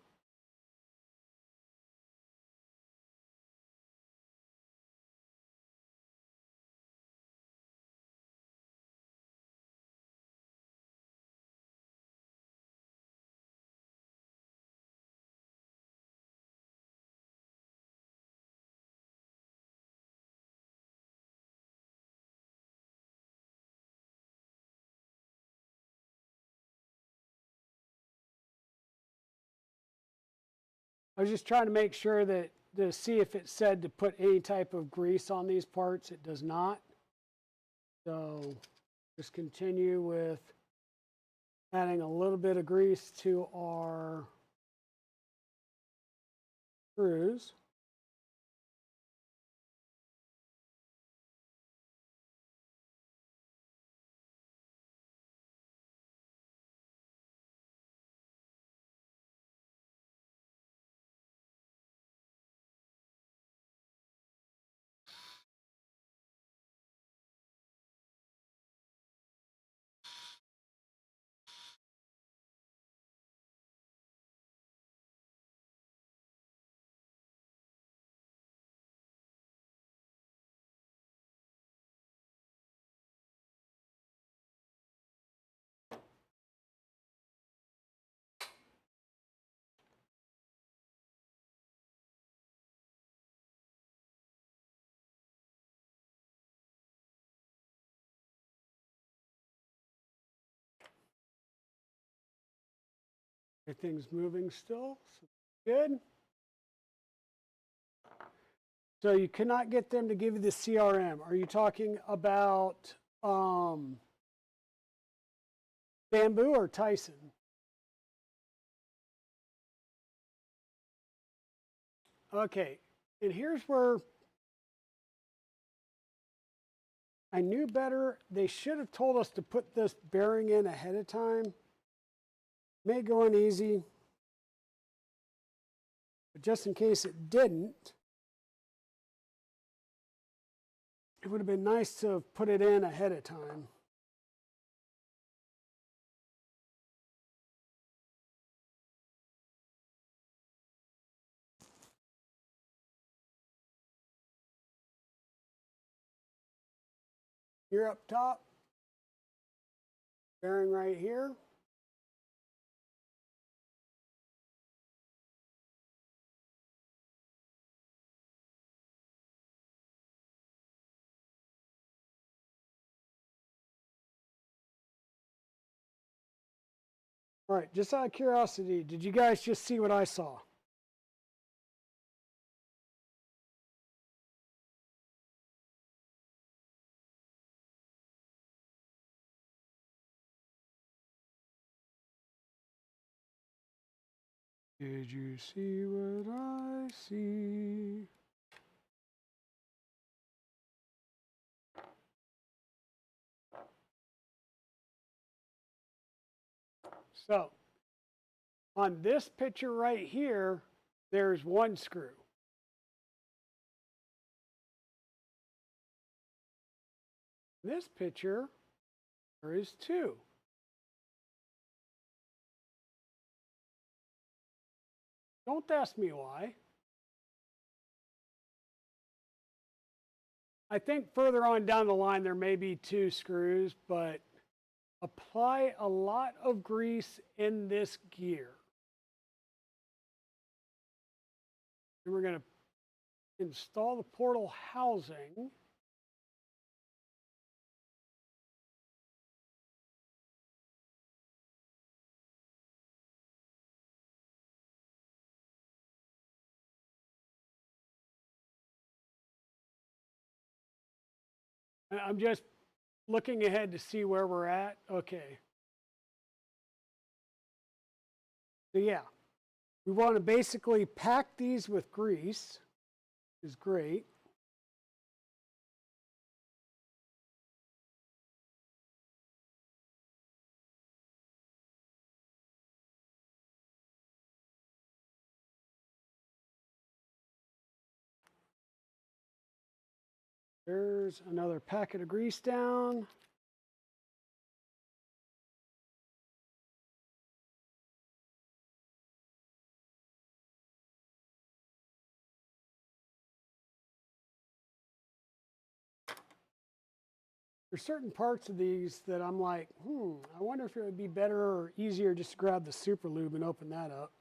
I was just trying to make sure that to see if it said to put any type of grease on these parts. It does not. So just continue with adding a little bit of grease to our screws. Everything's moving still, so good. So you cannot get them to give you the CRM. Are you talking about Bamboo or Tyson? Okay, and here's where I knew better. They should have told us to put this bearing in ahead of time. May go in easy, but just in case it didn't, it would have been nice to have put it in ahead of time. You're up top, bearing right here. All right, just out of curiosity, did you guys just see what I saw? Did you see what I see? So, on this picture right here, there's one screw. In this picture, there is two. Don't ask me why. I think further on down the line, there may be two screws, but apply a lot of grease in this gear. And we're going to install the portal housing. I'm just looking ahead to see where we're at. Okay. So yeah, we want to basically pack these with grease, which is great. There's another packet of grease down. There's certain parts of these that I'm like, I wonder if it would be better or easier just to grab the super lube and open that up.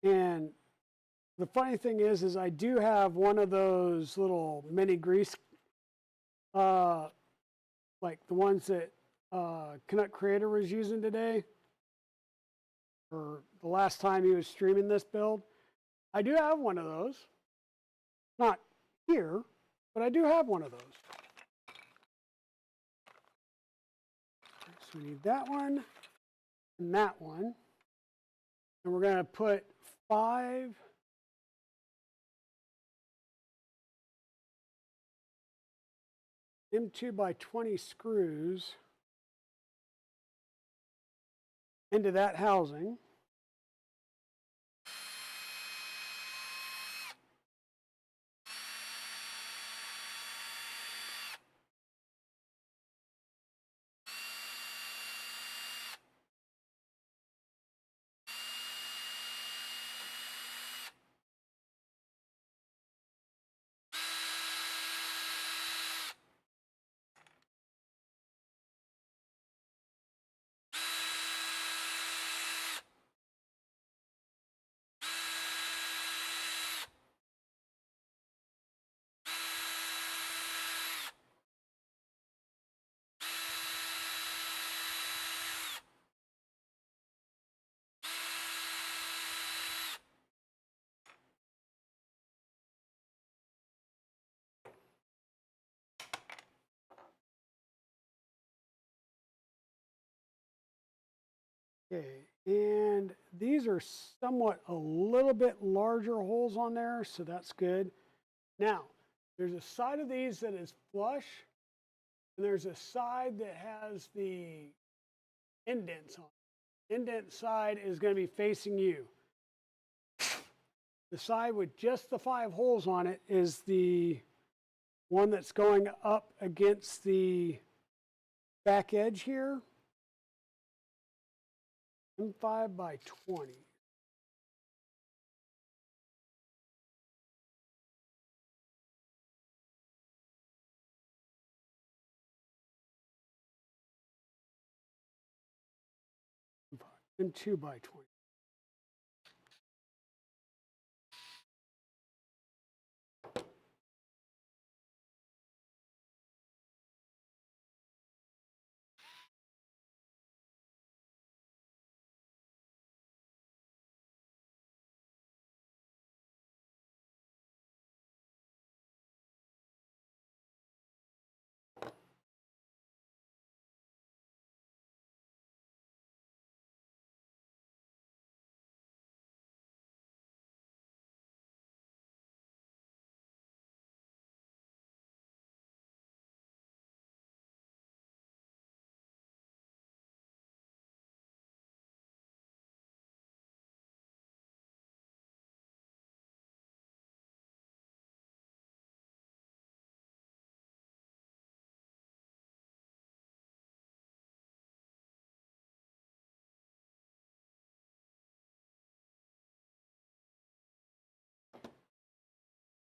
And the funny thing is I do have one of those little mini grease, like the ones that Canuck Creator was using today, or the last time he was streaming this build. I do have one of those. Not here, but I do have one of those. So we need that one and that one. And we're going to put 5 M2 by 20 screws into that housing. Okay, and these are somewhat a little bit larger holes on there, so that's good. Now, there's a side of these that is flush, and there's a side that has the indents on it. Indent side is going to be facing you. The side with just the 5 holes on it is the one that's going up against the back edge here. M5 by 20. M2 by 20.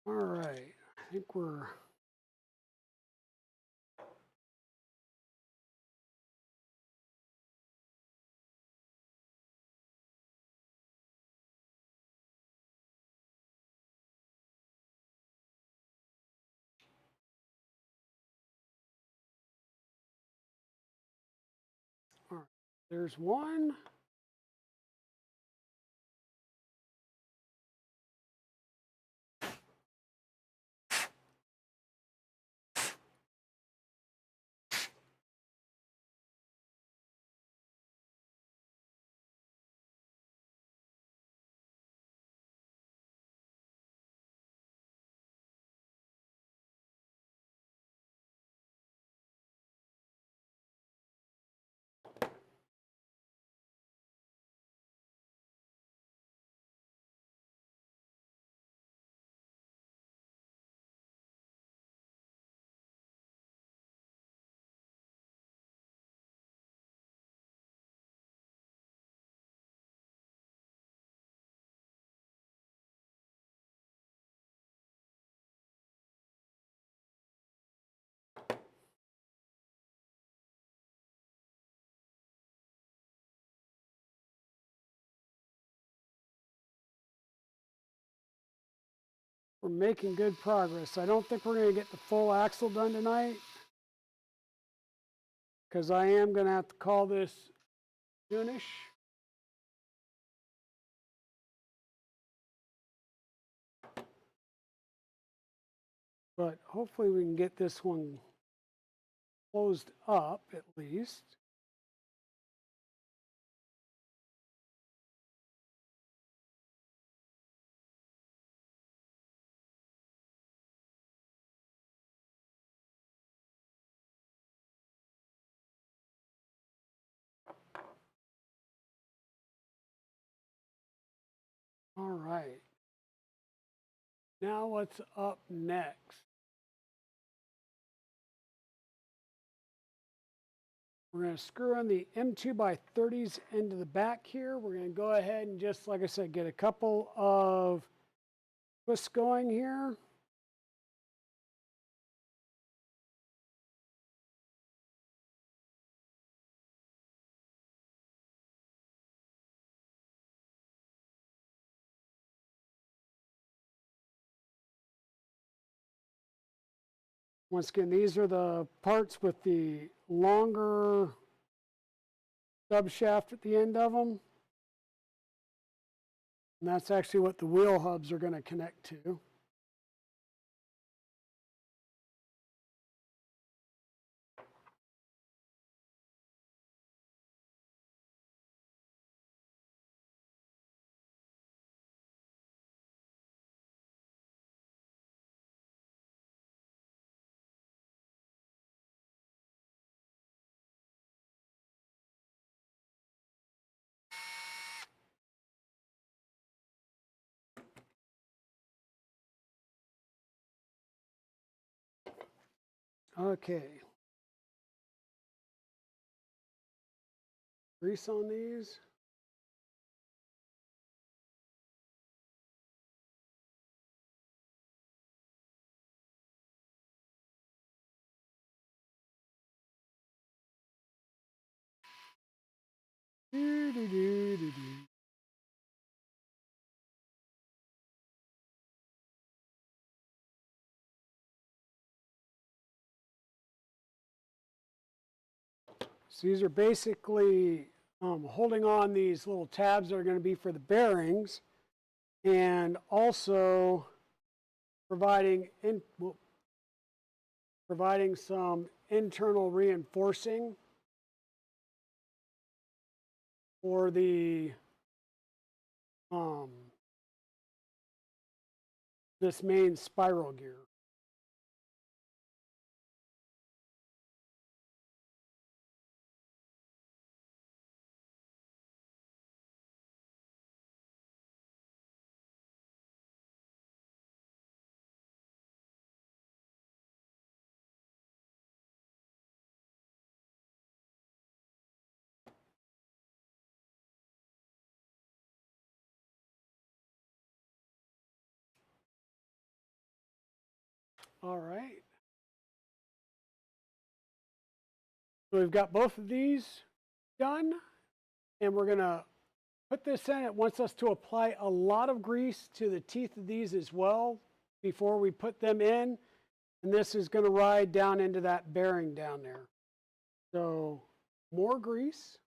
All right, I think we're all right. There's one. We're making good progress. I don't think we're going to get the full axle done tonight, because I am going to have to call this soonish. But hopefully we can get this one closed up at least. All right. Now what's up next? We're going to screw in the M2 by 30s into the back here. We're going to go ahead and just, like I said, get a couple of twists going here. Once again, these are the parts with the longer sub shaft at the end of them. And that's actually what the wheel hubs are going to connect to. Okay. Grease on these. Do, do, do, do, do. So these are basically holding on these little tabs that are going to be for the bearings, and also providing some internal reinforcing for the this main spiral gear. All right. So we've got both of these done, and we're going to put this in. It wants us to apply a lot of grease to the teeth of these as well before we put them in. And this is going to ride down into that bearing down there. So more grease.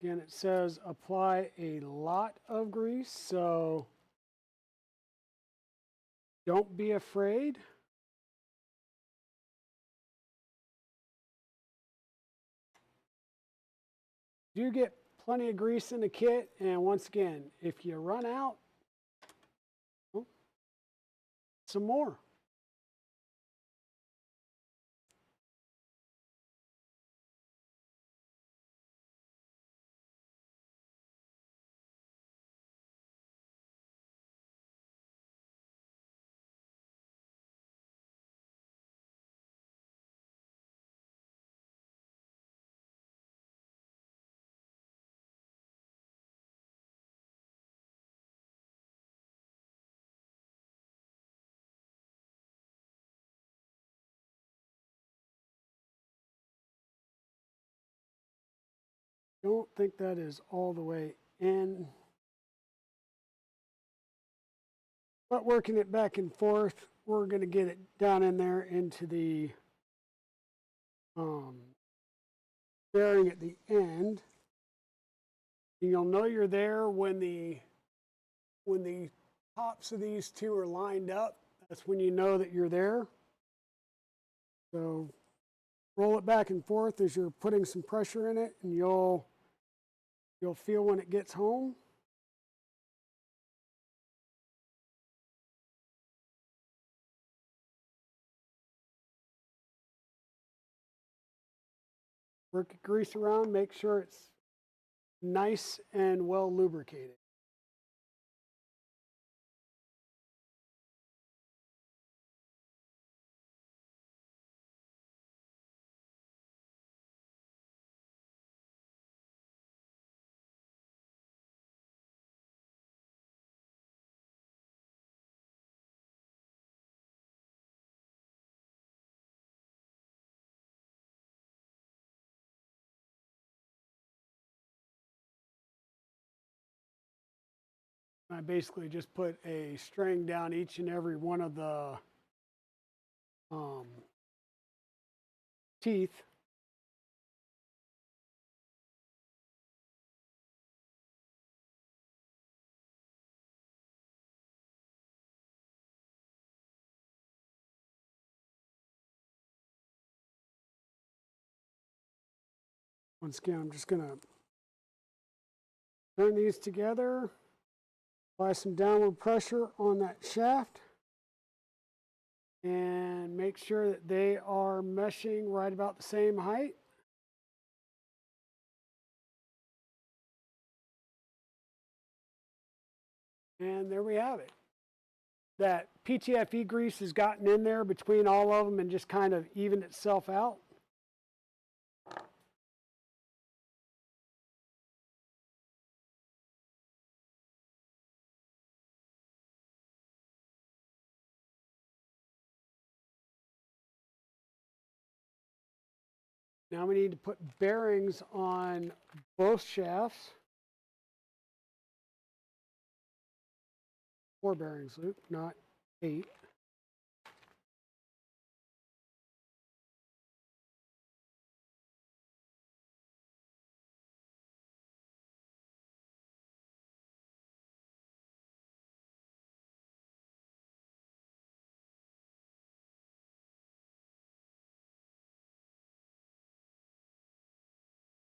Again, it says apply a lot of grease, so don't be afraid. Do get plenty of grease in the kit, and once again, if you run out, some more. Don't think that is all the way in. But working it back and forth, we're going to get it down in there into the bearing at the end. And you'll know you're there when the tops of these two are lined up. That's when you know that you're there. So roll it back and forth as you're putting some pressure in it, and you'll feel when it gets home. Work the grease around, make sure it's nice and well lubricated. I basically just put a string down each and every one of the teeth. Once again, I'm just going to turn these together, apply some downward pressure on that shaft, and make sure that they are meshing right about the same height. And there we have it. That PTFE grease has gotten in there between all of them and just kind of evened itself out. Now we need to put bearings on both shafts. 4 bearings, Luke, not 8.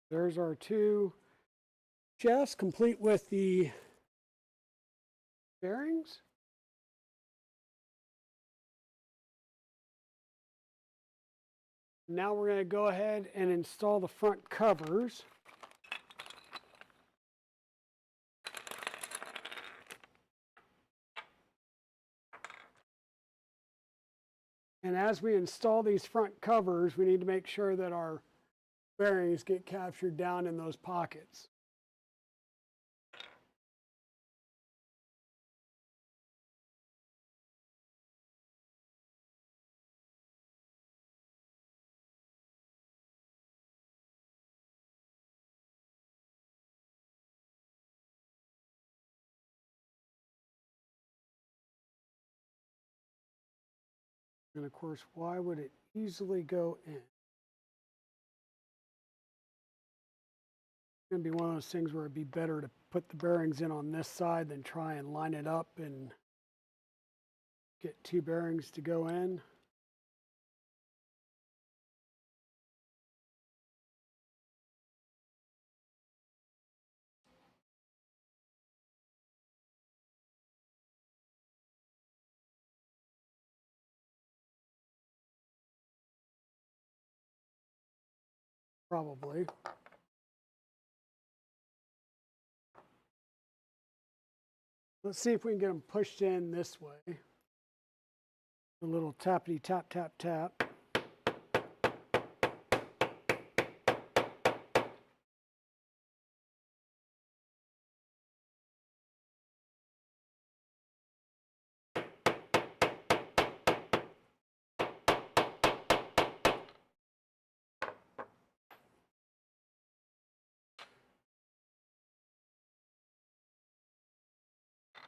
There's our 2 shafts, complete with the bearings. Now we're going to go ahead and install the front covers. And as we install these front covers, we need to make sure that our bearings get captured down in those pockets. And of course, why would it easily go in? It's going to be one of those things where it'd be better to put the bearings in on this side than try and line it up and get 2 bearings to go in. Probably. Let's see if we can get them pushed in this way. A little tappity tap, tap, tap.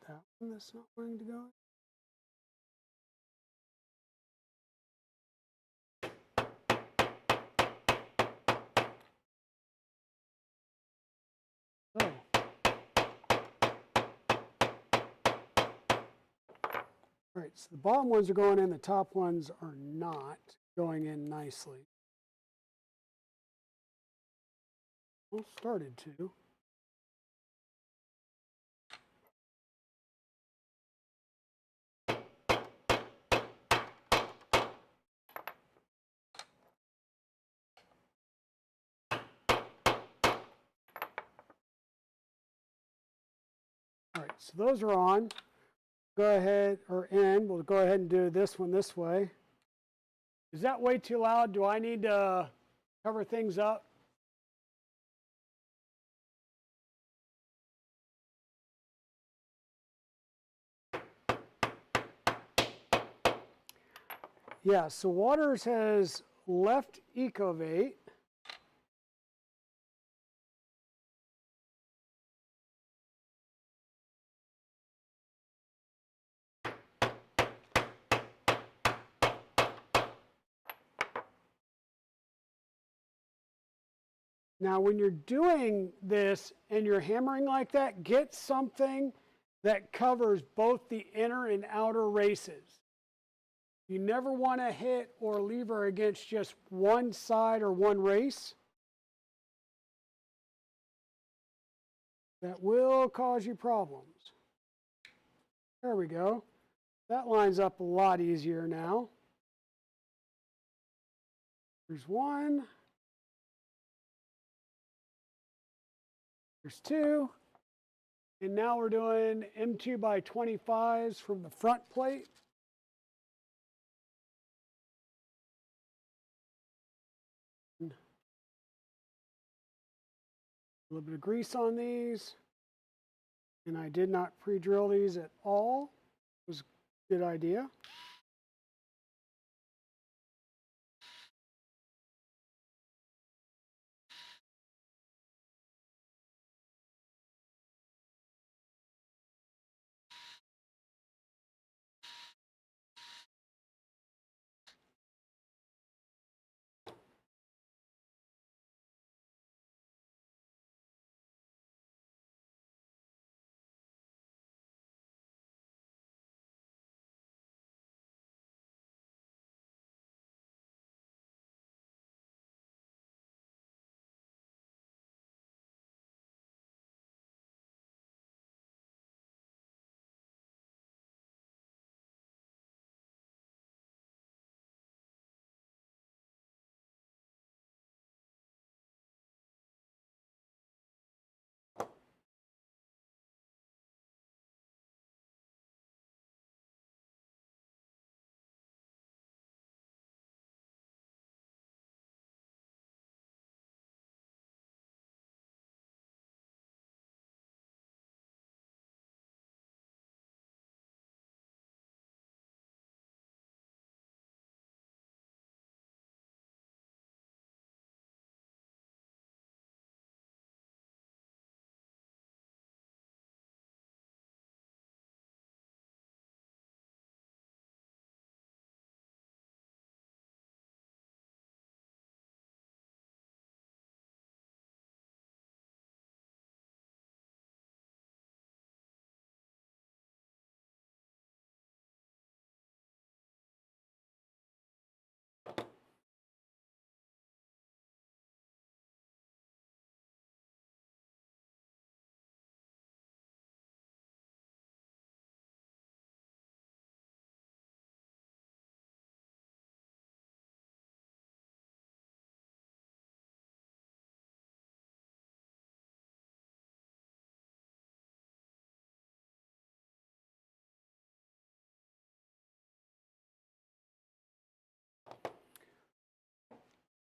That one that's not wanting to go in. Oh. All right, so the bottom ones are going in, the top ones are not going in nicely. Well, started to. All right, so those are on. Go ahead, or in. We'll go ahead and do this one this way. Is that way too loud? Do I need to cover things up? Yeah, so Waters has left Ecovate. Now, when you're doing this and you're hammering like that, get something that covers both the inner and outer races. You never want to hit or lever against just one side or one race. That will cause you problems. There we go. That lines up a lot easier now. There's one. There's two. And now we're doing M2 by 25s from the front plate. A little bit of grease on these. And I did not pre-drill these at all. It was a good idea.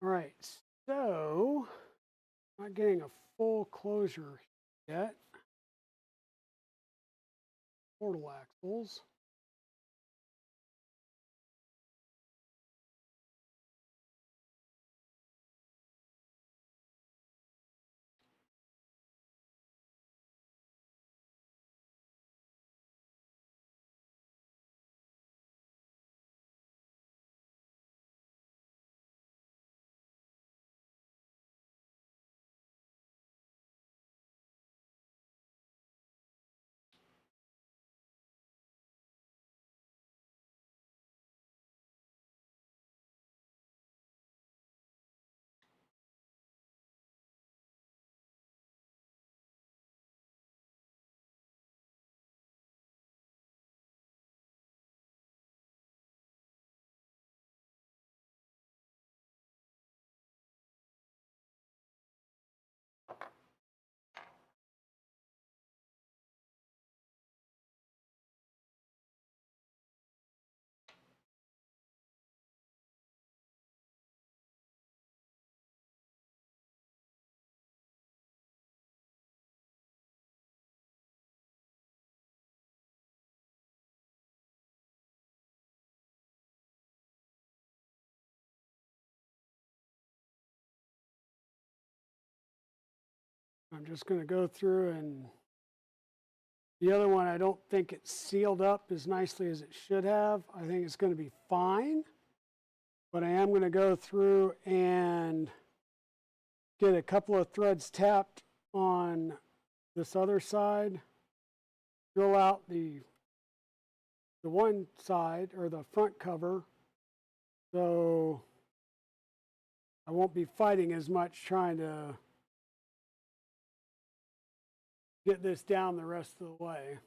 All right, so not getting a full closure yet. Portal axles. I'm just going to go through, and the other one, I don't think it's sealed up as nicely as it should have. I think it's going to be fine, but I am going to go through and get a couple of threads tapped on this other side, drill out the one side or the front cover, so I won't be fighting as much trying to get this down the rest of the way.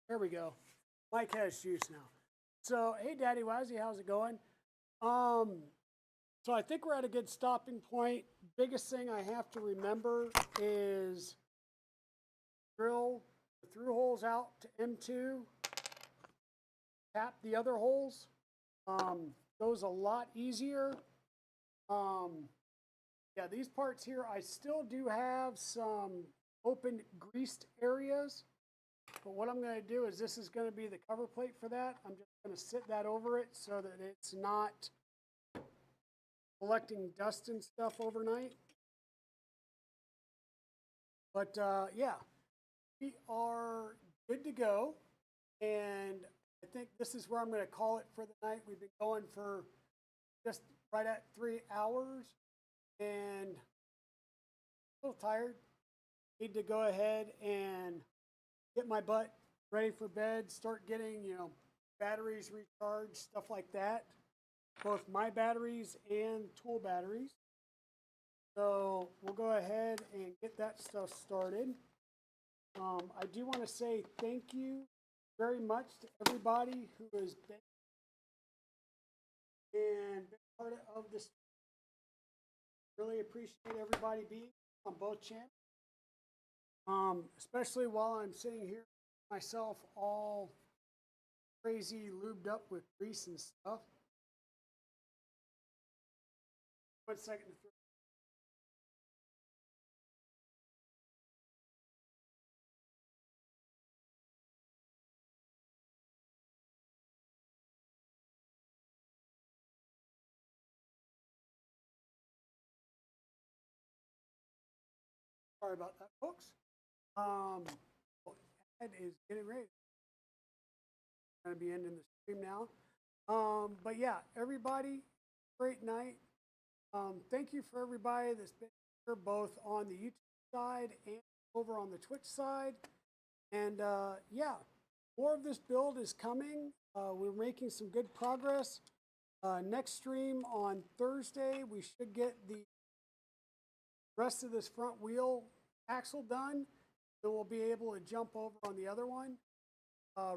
There we go. Mike has juice now. So, hey, Daddy Wazzy, how's it going? So I think we're at a good stopping point. Biggest thing I have to remember is drill the through holes out to M2, tap the other holes. Goes a lot easier. Yeah, these parts here, I still do have some open greased areas. But what I'm going to do is this is going to be the cover plate for that. I'm just going to sit that over it so that it's not collecting dust and stuff overnight. But yeah, we are good to go. And I think this is where I'm going to call it for the night. We've been going for just right at 3 hours and a little tired. Need to go ahead and get my butt ready for bed, start getting, batteries recharged, stuff like that. Both my batteries and tool batteries. So we'll go ahead and get that stuff started. I do want to say thank you very much to everybody who has been part of this. Really appreciate everybody being on both channels. Especially while I'm sitting here myself all crazy lubed up with grease and stuff. 1 second. Sorry about that, folks. Ed is getting ready. Going to be ending the stream now. But yeah, everybody, great night. Thank you for everybody that's been here, both on the YouTube side and over on the Twitch side. And yeah, more of this build is coming. We're making some good progress. Next stream on Thursday, we should get the rest of this front wheel axle done. Then we'll be able to jump over on the other one.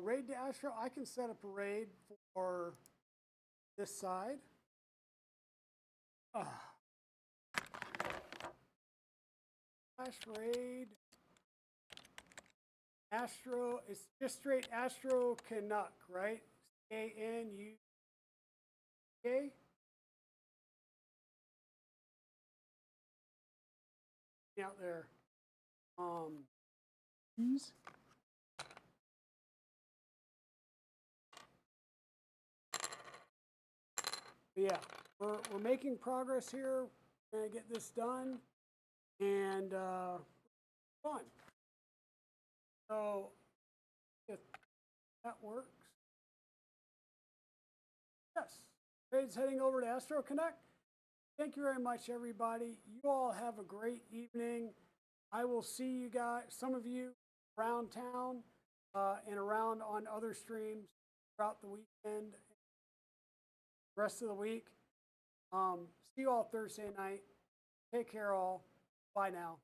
Raid to Astro, I can set up a raid for this side. Flash raid. Astro, it's just straight Astro Canuck, right? A-N-U-K. Out there. These. But yeah, we're making progress here. We're gonna get this done, and fun. So if that works, yes. Trade's heading over to Astro Connect. Thank you very much, everybody. You all have a great evening. I will see you guys, some of you around town and around on other streams throughout the weekend, rest of the week. See you all Thursday night. Take care all. Bye now.